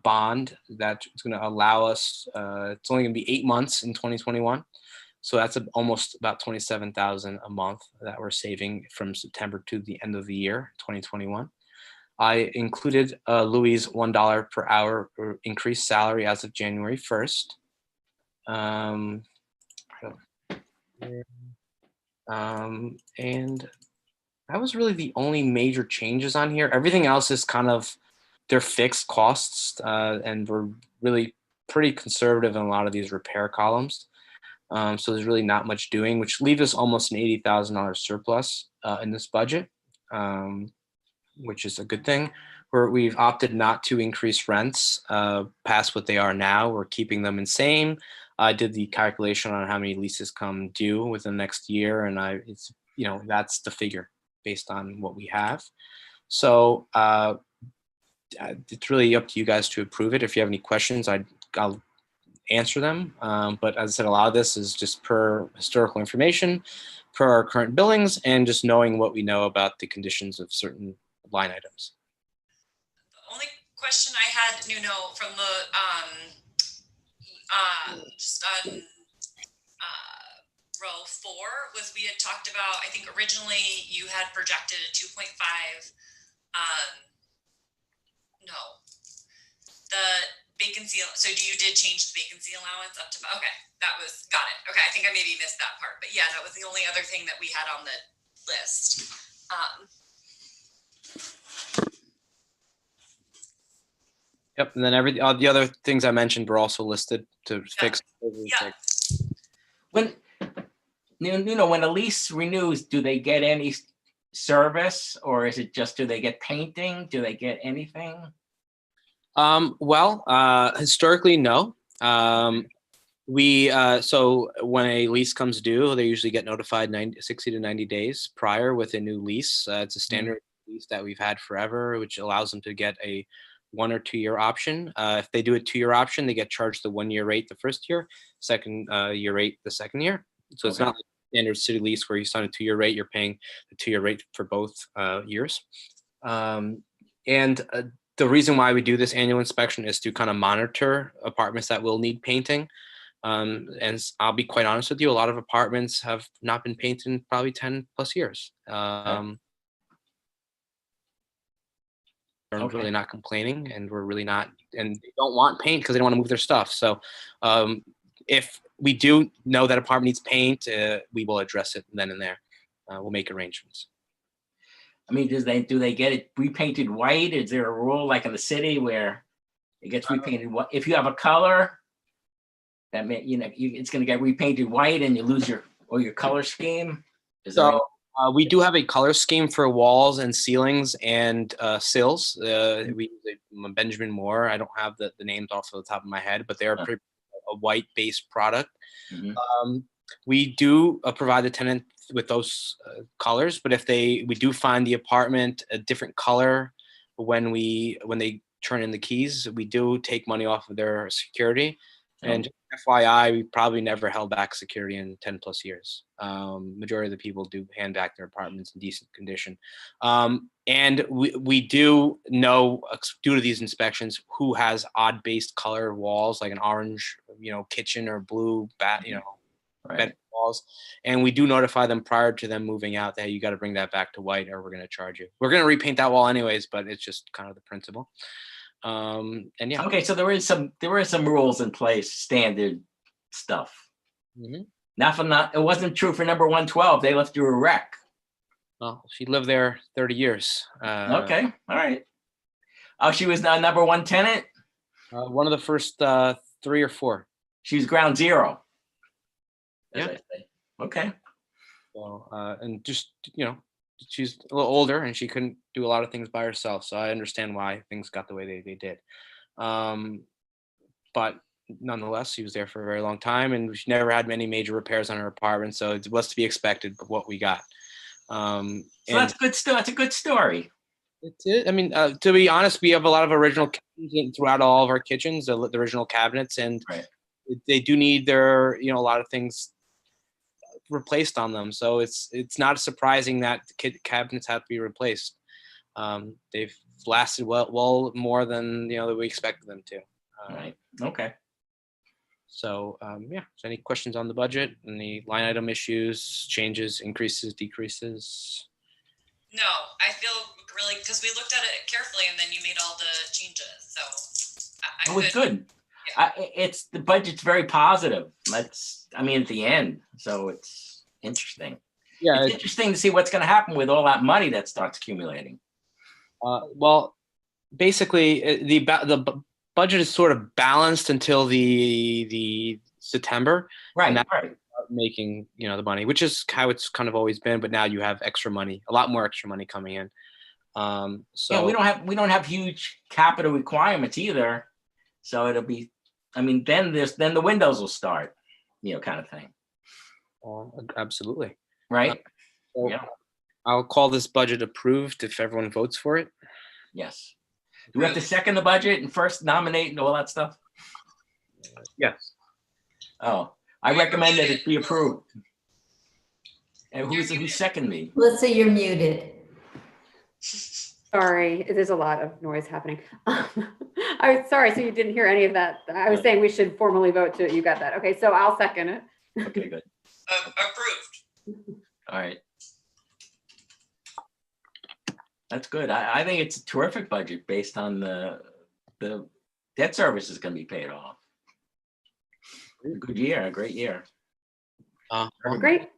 bond that's going to allow us, it's only going to be 8 months in 2021. So that's almost about $27,000 a month that we're saving from September to the end of the year, 2021. I included Louis' $1 per hour increased salary as of January 1st. And that was really the only major changes on here. Everything else is kind of, they're fixed costs, and we're really pretty conservative in a lot of these repair columns. So there's really not much doing, which leaves us almost an $80,000 surplus in this budget, which is a good thing. We've opted not to increase rents past what they are now. We're keeping them in same. I did the calculation on how many leases come due within the next year, and it's that's the figure based on what we have. So it's really up to you guys to approve it. If you have any questions, I'll answer them. But as I said, a lot of this is just per historical information, per our current billings, and just knowing what we know about the conditions of certain line items. The only question I had, Nuno, from the just on row 4 was we had talked about, I think originally you had projected a 2.5, no, the vacancy, so you did change the vacancy allowance up to, okay, got it. Okay, I think I maybe missed that part, but yeah, that was the only other thing that we had on the list. Yep, and then all the other things I mentioned were also listed to fix. Yeah. When when a lease renews, do they get any service, or is it just, do they get painting? Do they get anything? Well, historically, no. So when a lease comes due, they usually get notified 60 to 90 days prior with a new lease. It's a standard lease that we've had forever, which allows them to get a 1 or 2 year option. If they do a 2 year option, they get charged the 1 year rate the first year, second year rate the second year. So it's not like standard city lease where you sign a 2 year rate, you're paying the 2 year rate for both years. The reason why we do this annual inspection is to kind of monitor apartments that will need painting. And I'll be quite honest with you, a lot of apartments have not been painted in probably 10 plus years. They're really not complaining, and we're really not, and they don't want paint because they don't want to move their stuff. So if we do know that apartment needs paint, we will address it then and there. We'll make arrangements. I mean, do they get it repainted white? Is there a rule like in the city where it gets repainted white? If you have a color, that may, it's going to get repainted white, and you lose your color scheme. We do have a color scheme for walls and ceilings and sills. We use a Benjamin Moore. I don't have the names off the top of my head, but they are a white-based product. Mm-hmm. We do provide the tenant with those colors, but if we do find the apartment a different color when they turn in the keys, we do take money off of their security. And FYI, we probably never held back security in 10 plus years. Majority of the people do hand back their apartments in decent condition. And we do know, due to these inspections, who has odd based color walls, like an orange, kitchen, or blue bed walls. And we do notify them prior to them moving out that, hey, you got to bring that back to white or we're going to charge you. We're going to repaint that wall anyways, but it's just kind of the principle. Okay, so there is some rules in place, standard stuff. Mm-hmm. It wasn't true for number 112. They left you a wreck. Well, she lived there 30 years. Okay, all right. Oh, she was number 1 tenant? One of the first 3 or 4. She's ground zero. Yeah. Okay. So, and just, she's a little older and she couldn't do a lot of things by herself. So I understand why things got the way they did. But nonetheless, she was there for a very long time and she never had many major repairs on her apartment. So it was to be expected of what we got. So that's good stuff. That's a good story. I mean, to be honest, we have a lot of original cabinets throughout all of our kitchens, the original cabinets, and they do need their, a lot of things replaced on them. So it's not surprising that cabinets have to be replaced. They've lasted well more than we expected them to. Right. Okay. So so any questions on the budget? Any line item issues, changes, increases, decreases? No, I feel really, because we looked at it carefully and then you made all the changes. So it was good. Yeah. The budget's very positive. At the end. So it's interesting. Yeah, it's interesting to see what's going to happen with all that money that starts accumulating. Well, basically, the budget is sort of balanced until the September. Right. Right. Making the money, which is how it's kind of always been. But now you have extra money, a lot more extra money coming in. So we don't have huge capital requirements either. So it'll be. Then the windows will start, kind of thing. Absolutely. Right. So I'll call this budget approved if everyone votes for it. Yes. Do we have to second the budget and first nominate and all that stuff? Yes. Oh, I recommend that it be approved. And who seconded me? Let's say you're muted. Sorry, there's a lot of noise happening. I was sorry, so you didn't hear any of that. I was saying we should formally vote to, you got that. Okay, so I'll second it. Okay, good. Approved. All right. That's good. I think it's a terrific budget based on the debt service is going to be paid off. A good year, a great year. Great.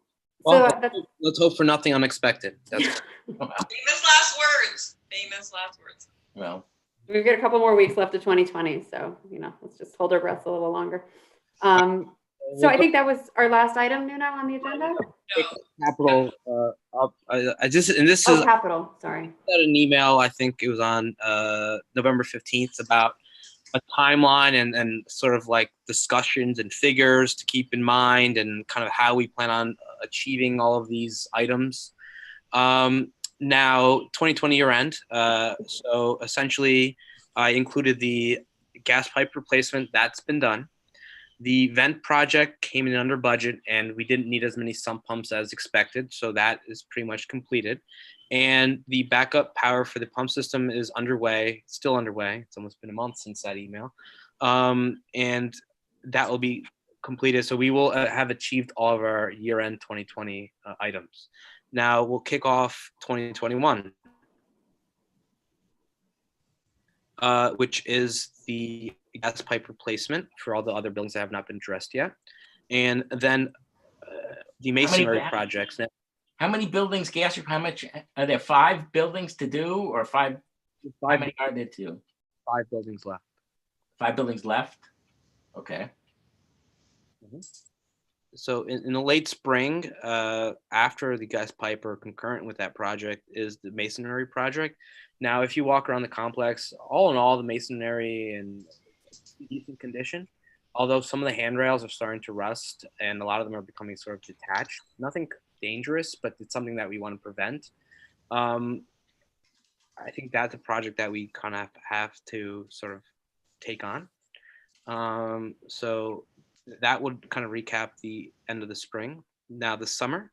Well, So that's let's hope for nothing unexpected. That's Well, Famous last words. Famous last words. well, we've got a couple more weeks left of 2020, so let's just hold our breaths a little longer. So I think that was our last item, Nuno, on the agenda. No. capital. This is Capital. Sorry. got an email. I think it was on November 15th about a timeline and sort of like discussions and figures to keep in mind and kind of how we plan on achieving all of these items. Now, 2020 year end. So essentially, I included the gas pipe replacement. That's been done. The vent project came in under budget, and we didn't need as many sump pumps as expected. So that is pretty much completed. And the backup power for the pump system is underway, still underway. It's almost been a month since that email. And that will be completed. So we will have achieved all of our year-end 2020 items. Now we'll kick off 2021, which is the gas pipe replacement for all the other buildings that have not been addressed yet. And then the masonry projects. How many buildings, how much, are there 5 buildings to do or 5? How many are there to do? 5 buildings left. 5 buildings left? Okay. Mm-hmm. So in the late spring, after the gas pipe or concurrent with that project is the masonry project. Now, if you walk around the complex, all in all, the masonry in decent condition, although some of the handrails are starting to rust and a lot of them are becoming sort of detached. Nothing dangerous, but it's something that we want to prevent. I think that's a project that we kind of have to sort of take on. So that would kind of recap the end of the spring. Now the summer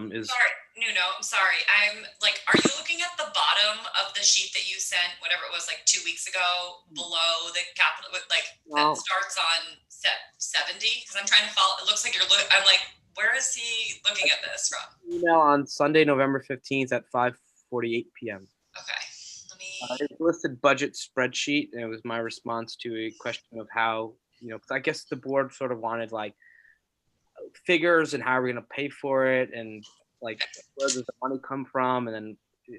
is. Sorry, Nuno, I'm sorry. I'm like, are you looking at the bottom of the sheet that you sent, whatever it was, like 2 weeks ago, below the capital, like that starts on set 70? Because I'm trying to follow. It looks like I'm like, where is he looking at this from? Email on Sunday, November 15th at 5:48 p.m. Okay, let me. It's listed budget spreadsheet, and it was my response to a question of how, because I guess the board sort of wanted like figures and how are we going to pay for it and like where does the money come from, and then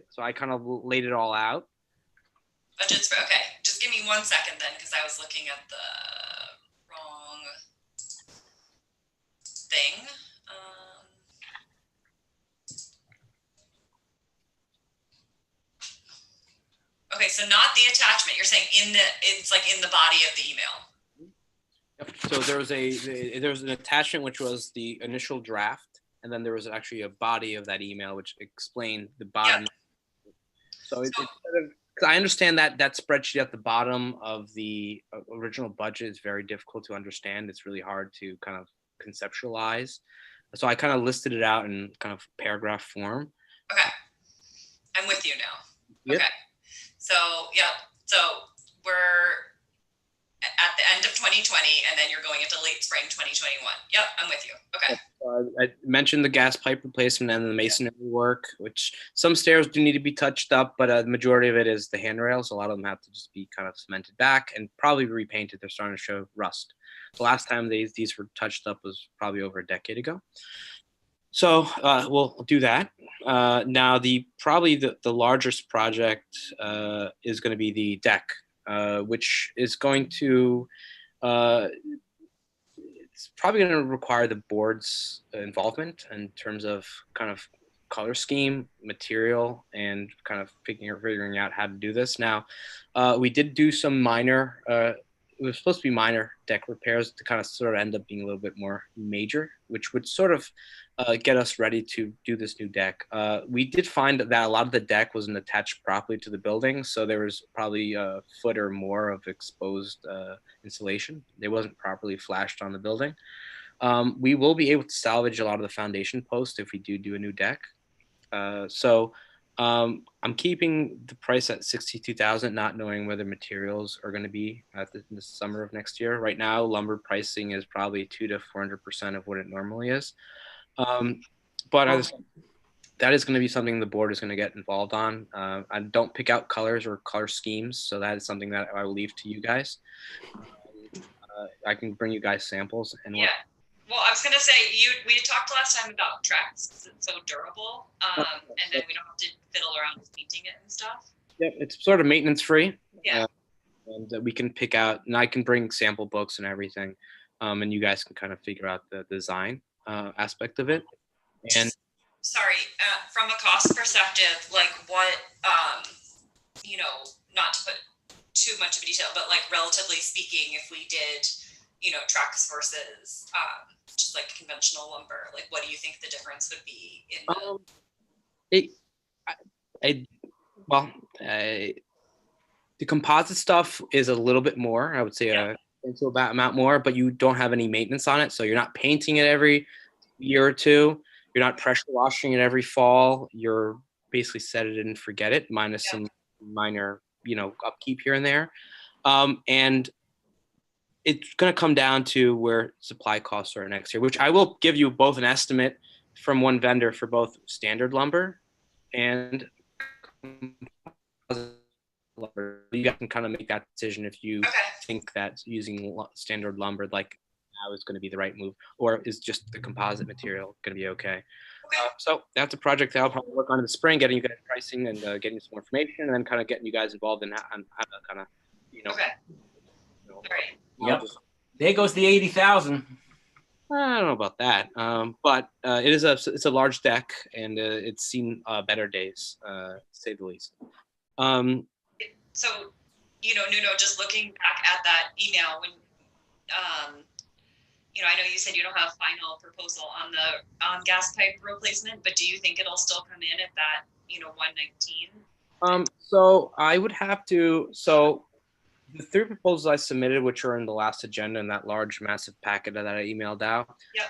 so I kind of laid it all out. Budgets for, okay, just give me 1 second then, because I was looking at the wrong thing. Okay, so not the attachment. You're saying it's like in the body of the email. So there was an attachment which was the initial draft, and then there was actually a body of that email which explained the bottom. Yep. So it's because I understand that spreadsheet at the bottom of the original budget is very difficult to understand. It's really hard to kind of conceptualize. So I kind of listed it out in kind of paragraph form. Okay, I'm with you now. Yep. Okay. So we're at the end of 2020, and then you're going into late spring 2021. Yep, I'm with you. Okay. I mentioned the gas pipe replacement and the masonry work, which some stairs do need to be touched up, but the majority of it is the handrails. A lot of them have to just be kind of cemented back and probably repainted. They're starting to show rust. The last time these were touched up was probably over a decade ago. So we'll do that. Now, probably the largest project is going to be the deck, which is going to, it's probably going to require the board's involvement in terms of kind of color scheme, material, and kind of figuring out how to do this. Now, we did do some minor, it was supposed to be minor deck repairs to kind of sort of end up being a little bit more major, which would sort of get us ready to do this new deck. We did find that a lot of the deck wasn't attached properly to the building, so there was probably a foot or more of exposed insulation. It wasn't properly flashed on the building. We will be able to salvage a lot of the foundation posts if we do a new deck. So I'm keeping the price at 62,000, not knowing whether materials are going to be at the summer of next year. Right now, lumber pricing is probably 200 to 400% of what it normally is. But that is going to be something the board is going to get involved on. I don't pick out colors or color schemes, so that is something that I will leave to you guys. I can bring you guys samples and what. Yeah. Well, I was gonna say we had talked last time about Trex because it's so durable, and then we don't have to fiddle around with painting it and stuff. Yep, it's sort of maintenance free. Yeah. And we can pick out, and I can bring sample books and everything, and you guys can kind of figure out the design aspect of it. And sorry, from a cost perspective, like what, not to put too much of a detail, but like relatively speaking, if we did, Trex versus just like conventional lumber, like what do you think the difference would be in the composite stuff is a little bit more, I would say, into about amount more, but you don't have any maintenance on it, so you're not painting it every year or two. You're not pressure washing it every fall. You're basically set it and forget it, minus some minor, upkeep here and there. And it's going to come down to where supply costs are next year, which I will give you both an estimate from one vendor for both standard lumber and lumber. You guys can kind of make that decision if you think that using standard lumber like now is going to be the right move, or is just the composite material going to be okay. So that's a project that I'll probably work on in the spring, getting you guys pricing and getting some more information, and then kind of getting you guys involved in how to kind of, Right. Yep. There goes the 80,000. I don't know about that, but it's a large deck, and it's seen better days, to say the least. So, Nuno, just looking back at that email when, I know you said you don't have final proposal on gas pipe replacement, but do you think it'll still come in at that, 119? So I would have to. So the 3 proposals I submitted, which are in the last agenda in that large, massive packet that I emailed out. Yeah.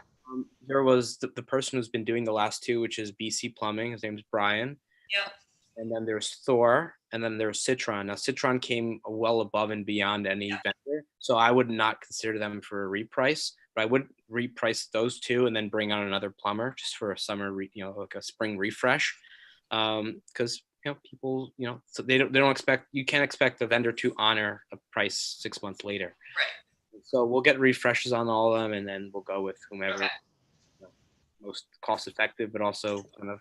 There was the person who's been doing the last 2, which is BC Plumbing. His name is Brian. Yeah. And then there's Thor, and then there's Citron. Now, Citron came well above and beyond any vendor, so I would not consider them for a reprice, but I would reprice those 2 and then bring on another plumber just for a summer, like a spring refresh, because people, so they don't expect, you can't expect the vendor to honor a price 6 months later. Right. So we'll get refreshes on all of them, and then we'll go with whomever most cost effective, but also kind of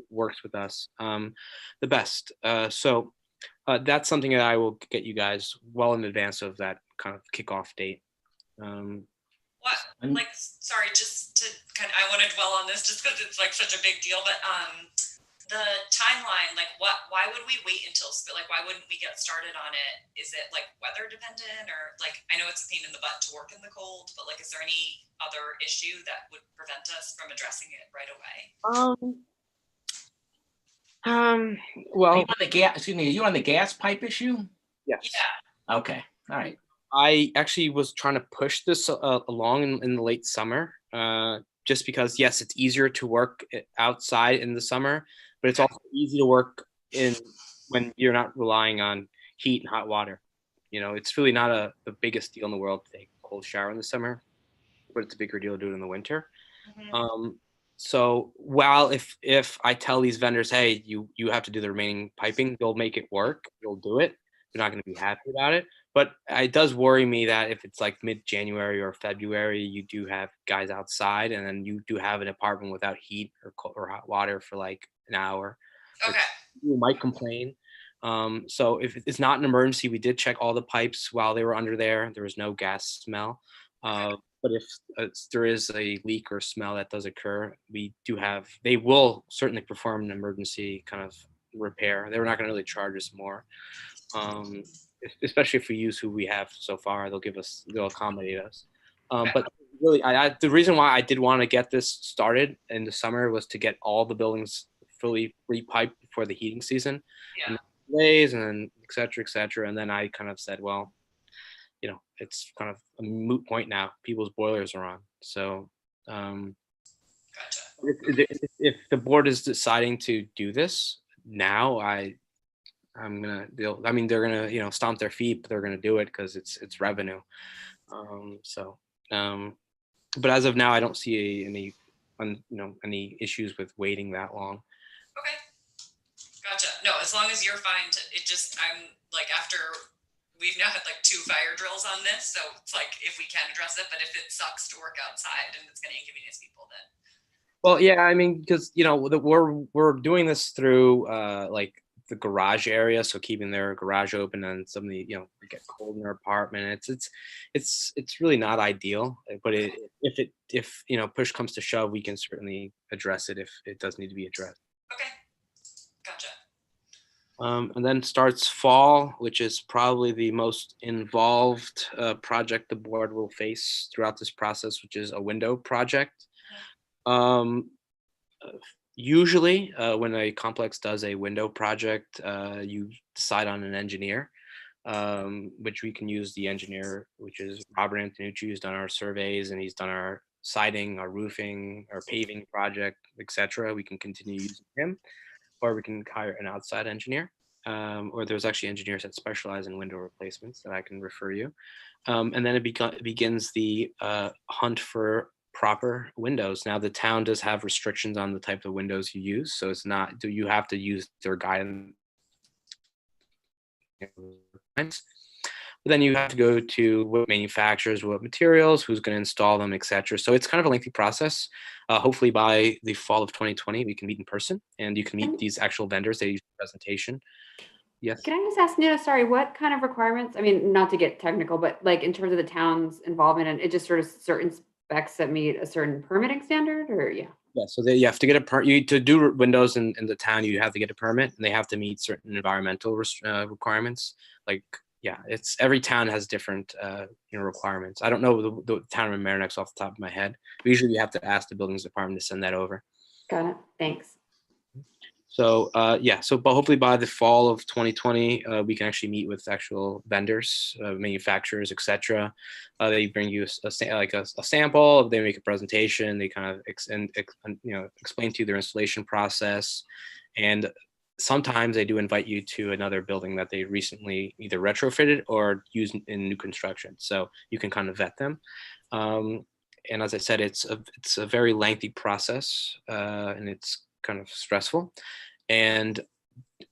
works with us the best. So that's something that I will get you guys well in advance of that kind of kickoff date. Sorry, just to I want to dwell on this just because it's like such a big deal, but the timeline, why would we wait until, why wouldn't we get started on it? Is it weather dependent, or I know it's a pain in the butt to work in the cold, but is there any other issue that would prevent us from addressing it right away? Well, are you on the gas pipe issue? Yes. Yeah. Okay. All right. I actually was trying to push this along in the late summer, just because, yes, it's easier to work outside in the summer, but it's also easy to work when you're not relying on heat and hot water. It's really not the biggest deal in the world to take a cold shower in the summer, but it's a bigger deal to do it in the winter. Mm-hmm. So while if I tell these vendors, hey, you have to do the remaining piping, they'll make it work. They'll do it. They're not going to be happy about it. But it does worry me that if it's mid-January or February, you do have guys outside, and then you do have an apartment without heat or hot water for an hour. Okay. You might complain. So if it's not an emergency, we did check all the pipes while they were under there. There was no gas smell. But if there is a leak or smell that does occur, they will certainly perform an emergency kind of repair. They're not going to really charge us more. Especially if we use who we have so far, they'll accommodate us. But really, the reason why I did want to get this started in the summer was to get all the buildings fully re-piped before the heating season. Yeah. And then et cetera. And then I kind of said, well, it's kind of a moot point now. People's boilers are on. So Gotcha. if the board is deciding to do this, now, I'm gonna, they're gonna, you know, stomp their feet, but they're gonna do it because it's revenue. But as of now, I don't see any issues with waiting that long. Okay. Gotcha. No, as long as you're fine I'm like, after we've now had like 2 fire drills on this, so it's like, if we can address it, but if it sucks to work outside and it's going to inconvenience people, then. Well, yeah, I mean, because, you know, we're doing this through like the garage area, so keeping their garage open, and some of the, you know, get cold in their apartment. It's really not ideal, but if you know, push comes to shove, we can certainly address it if it does need to be addressed. Okay. Gotcha. And then starts fall, which is probably the most involved project the board will face throughout this process, which is a window project. Usually, when a complex does a window project, you decide on an engineer, which we can use the engineer, which is Robert Antonucci, who's done our surveys, and he's done our siding, our roofing, our paving project, etc. We can continue using him, or we can hire an outside engineer. Or there's actually engineers that specialize in window replacements that I can refer you. And then it begins the hunt for proper windows. Now, the town does have restrictions on the type of windows you use, so it's not, do you have to use their guidance. But then you have to go to what manufacturers, what materials, who's going to install them, etc. So it's kind of a lengthy process. Hopefully by the fall of 2020, we can meet in person, and you can meet these actual vendors. They use the presentation. Yes. Can I just ask, Nina, sorry, what kind of requirements? I mean, not to get technical, but like in terms of the town's involvement, and it just sort of certain specs that meet a certain permitting standard, or yeah. Yeah, so you have to get a permit. To do windows in the town, you have to get a permit, and they have to meet certain environmental requirements. Like, yeah, it's every town has different requirements. I don't know the town of Mamaroneck off the top of my head. Usually, you have to ask the buildings department to send that over. Got it. Thanks. So but hopefully by the fall of 2020, we can actually meet with actual vendors, manufacturers, etc. They bring you a sample. They make a presentation. They kind of explain to you their installation process, and sometimes they do invite you to another building that they recently either retrofitted or used in new construction. So you can kind of vet them. And as I said, it's a very lengthy process, and it's kind of stressful. And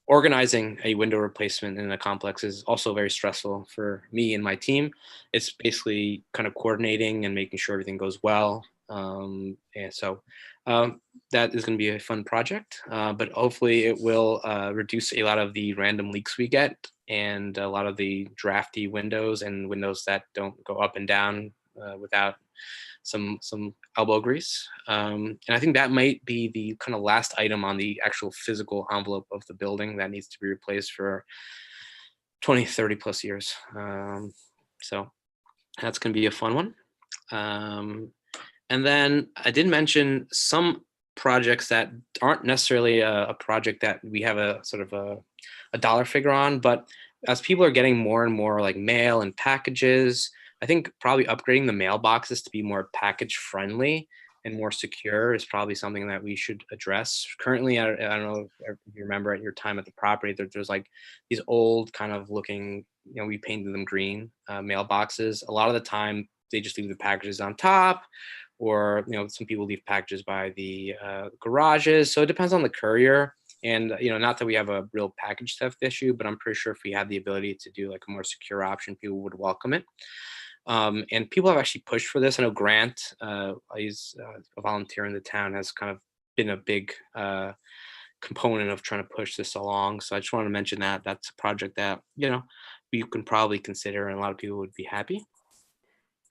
organizing a window replacement in a complex is also very stressful for me and my team. It's basically kind of coordinating and making sure everything goes well. And so that is going to be a fun project, but hopefully it will reduce a lot of the random leaks we get, and a lot of the drafty windows and windows that don't go up and down without some elbow grease. And I think that might be the kind of last item on the actual physical envelope of the building that needs to be replaced for 20, 30 plus years. So that's going to be a fun one. And then I did mention some projects that aren't necessarily a project that we have a sort of a dollar figure on, but as people are getting more and more like mail and packages, I think probably upgrading the mailboxes to be more package friendly and more secure is probably something that we should address. Currently, I don't know if you remember at your time at the property, there's like these old kind of looking, we painted them green mailboxes. A lot of the time, they just leave the packages on top, or some people leave packages by the garages. So it depends on the courier. And not that we have a real package theft issue, but I'm pretty sure if we had the ability to do like a more secure option, people would welcome it. And people have actually pushed for this. I know Grant, he's a volunteer in the town, has kind of been a big component of trying to push this along. So I just wanted to mention that that's a project that, you can probably consider, and a lot of people would be happy.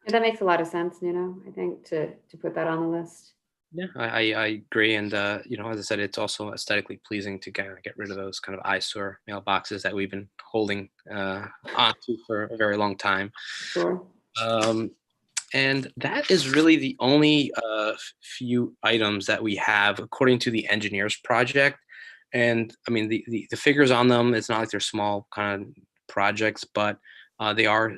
Yeah, that makes a lot of sense, I think to put that on the list. Yeah, I agree. And, as I said, it's also aesthetically pleasing to get rid of those kind of eyesore mailboxes that we've been holding onto for a very long time. Sure. And that is really the only few items that we have according to the engineers project. And I mean, the figures on them, it's not like they're small kind of projects, but they are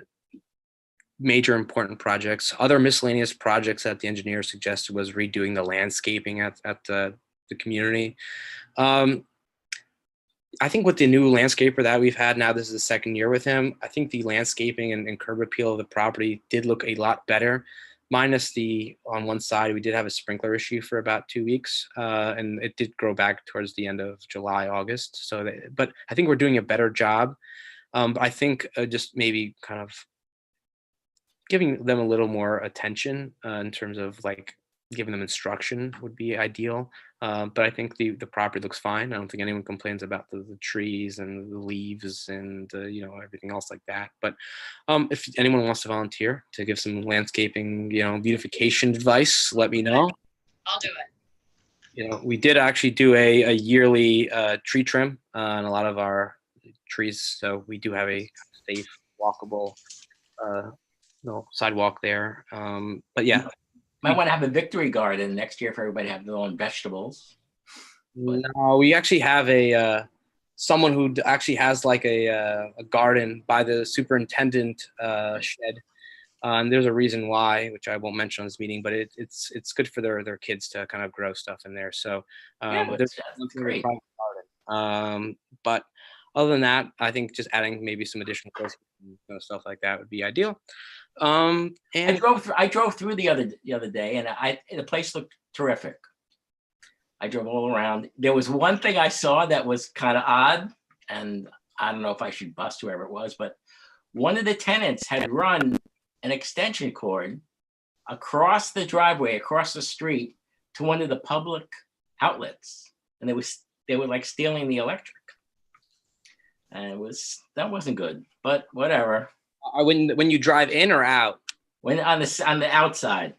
major important projects. Other miscellaneous projects that the engineer suggested was redoing the landscaping at the community. I think with the new landscaper that we've had now, this is the second year with him. I think the landscaping and curb appeal of the property did look a lot better, minus the on one side we did have a sprinkler issue for about 2 weeks, and it did grow back towards the end of July, August. So, but I think we're doing a better job. But I think just maybe kind of giving them a little more attention in terms of like giving them instruction would be ideal. But I think the property looks fine. I don't think anyone complains about the trees and the leaves and everything else like that. But if anyone wants to volunteer to give some landscaping, beautification advice, let me know. I'll do it. We did actually do a yearly tree trim on a lot of our trees, so we do have a safe, walkable sidewalk there. But yeah. Might want to have a victory garden next year for everybody to have their own vegetables. No, we actually have someone who actually has like a garden by the superintendent shed. And there's a reason why, which I won't mention on this meeting, but it's good for their kids to kind of grow stuff in there. So that's great. But other than that, I think just adding maybe some additional stuff like that would be ideal. And I drove through the other day, and the place looked terrific. I drove all around. There was one thing I saw that was kind of odd, and I don't know if I should bust whoever it was, but one of the tenants had run an extension cord across the driveway, across the street, to one of the public outlets, and they were like stealing the electric, and that wasn't good. But whatever. When you drive in or out? When on the outside.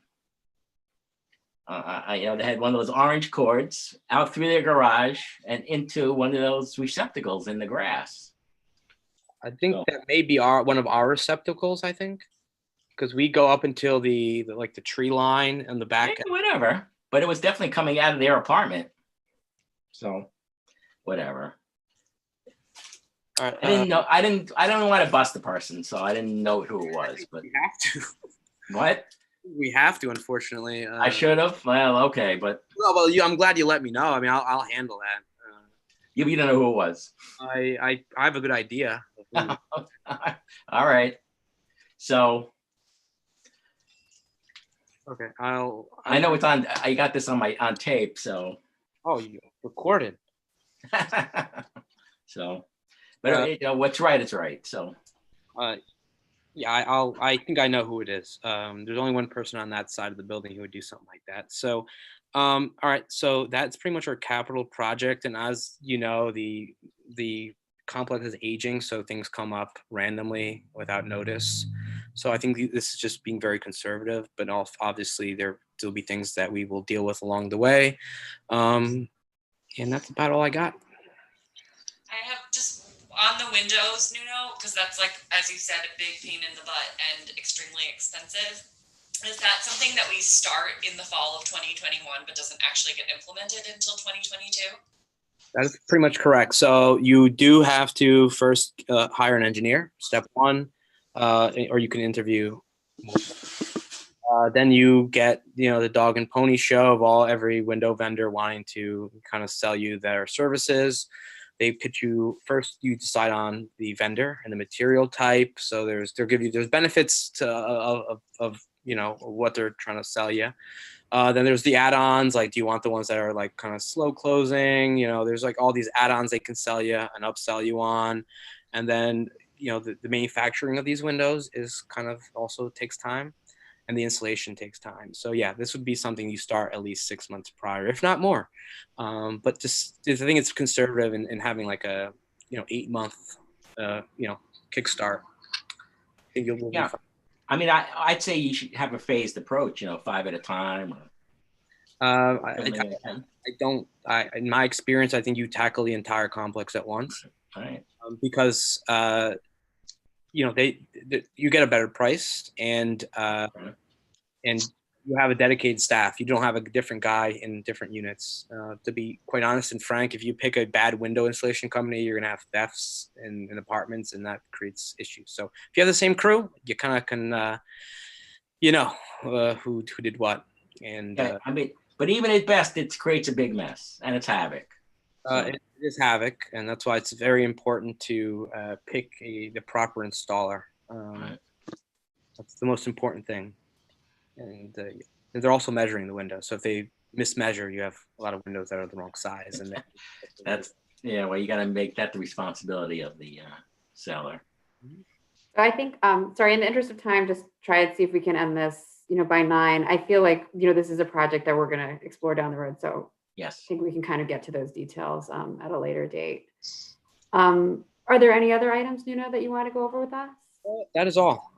They had one of those orange cords out through their garage and into one of those receptacles in the grass. I think that may be one of our receptacles, I think, because we go up until the tree line and the back. Yeah, whatever, but it was definitely coming out of their apartment. So, whatever. All right, I didn't know. I don't want to bust the person, so I didn't know who it was. But we have to. What? We have to, unfortunately. I should have. Well, okay, but. Well, I'm glad you let me know. I mean, I'll handle that. You don't know who it was. I have a good idea. All right. So. Okay, I know it's on. I got this on tape, so. Oh, you recorded. So, but what's right is right. So. Yeah, I think I know who it is. There's only one person on that side of the building who would do something like that. So, all right. So that's pretty much our capital project. And as you know, the complex is aging, so things come up randomly without notice. So I think this is just being very conservative, but obviously there will be things that we will deal with along the way. And that's about all I got. I have just on the windows, Nuno, because that's like, as you said, a big pain in the butt and extremely expensive. Is that something that we start in the fall of 2021, but doesn't actually get implemented until 2022? That is pretty much correct. So you do have to first hire an engineer, step one, or you can interview. Then you get, the dog and pony show of every window vendor wanting to kind of sell you their services. They pitch you first. You decide on the vendor and the material type. So there's benefits of what they're trying to sell you. Then there's the add-ons. Like, do you want the ones that are like kind of slow closing? There's like all these add-ons they can sell you and upsell you on. And then the manufacturing of these windows is kind of also takes time, and the installation takes time. So yeah, this would be something you start at least 6 months prior, if not more. But just I think it's conservative in having like a 8-month kickstart. I think you'll be fine. I mean, I'd say you should have a phased approach, 5 at a time. In my experience, I think you tackle the entire complex at once. Right. Because you get a better price, and you have a dedicated staff. You don't have a different guy in different units. To be quite honest and frank, if you pick a bad window installation company, you're gonna have thefts in apartments, and that creates issues. So if you have the same crew, you kind of can, who did what. And but even at best, it creates a big mess and it's havoc. It is havoc, and that's why it's very important to pick the proper installer. Right. That's the most important thing. And they're also measuring the window. So if they mismeasure, you have a lot of windows that are the wrong size. And That's, yeah, well, you got to make that the responsibility of the seller. So I think, sorry, in the interest of time, just try and see if we can end this, by 9. I feel like, this is a project that we're going to explore down the road. So Yes. I think we can kind of get to those details at a later date. Are there any other items, Nuno, that you want to go over with us? That is all.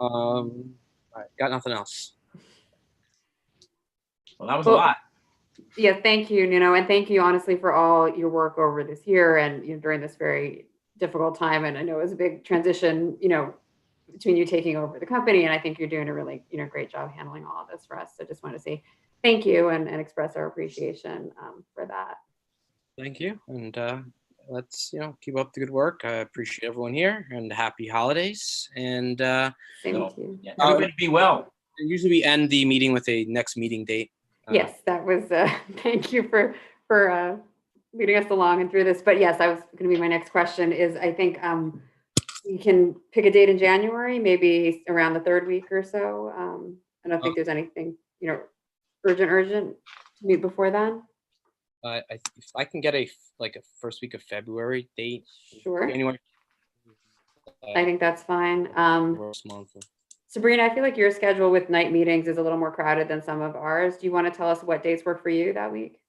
I got nothing else. Well, that was a lot. Yeah, thank you, Nuno, and thank you honestly for all your work over this year and during this very difficult time. And I know it was a big transition, between you taking over the company, and I think you're doing a really, great job handling all of this for us. So just want to say thank you and express our appreciation for that. Thank you, and let's keep up the good work. I appreciate everyone here, and happy holidays. And Same to you. Yeah, everybody be well. Usually we end the meeting with a next meeting date. Yes, that was. Thank you for leading us along and through this. But yes, I was going to be my next question. Is I think we can pick a date in January, maybe around the 3rd week or so. I don't think there's anything urgent to meet before then. If I can get a first week of February date. Sure. January. I think that's fine. First month. Sabrina, I feel like your schedule with night meetings is a little more crowded than some of ours. Do you want to tell us what dates work for you that week?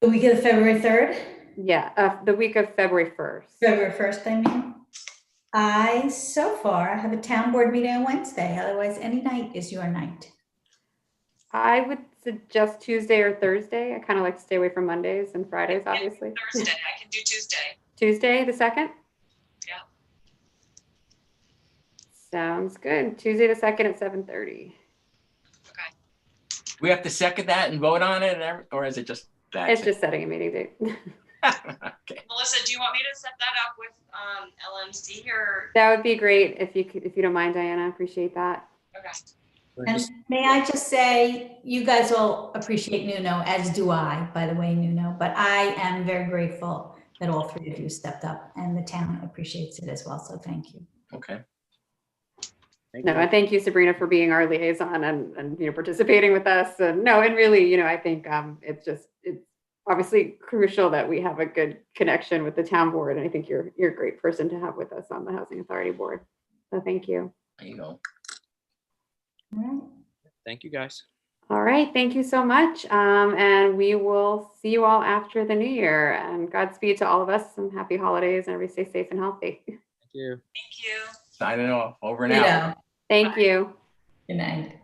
The week of February 3rd? Yeah, the week of February 1st. February 1st, I mean. So far, I have a town board meeting on Wednesday. Otherwise, any night is your night. I would suggest Tuesday or Thursday. I kind of like to stay away from Mondays and Fridays, obviously. Thursday, I can do Tuesday. Tuesday, the 2nd? Yeah. Sounds good. Tuesday the 2nd at 7:30. Okay. We have to second that and vote on it, or is it just that? It's just setting a meeting date. Okay. Melissa, do you want me to set that up with LMC or? That would be great if you don't mind, Diana. Appreciate that. Okay. And may I just say, you guys all appreciate Nuno, as do I, by the way, Nuno, but I am very grateful that all 3 of you stepped up, and the town appreciates it as well. So thank you. Okay. And thank you, Sabrina, for being our liaison and participating with us. And really, I think it's obviously crucial that we have a good connection with the town board. And I think you're a great person to have with us on the Housing Authority board. So thank you. There you go. All right. Thank you, guys. All right. Thank you so much. And we will see you all after the new year. And Godspeed to all of us. And happy holidays. And everybody stay safe and healthy. Thank you. Thank you. Signing off. Over and out. Thank you. Good night.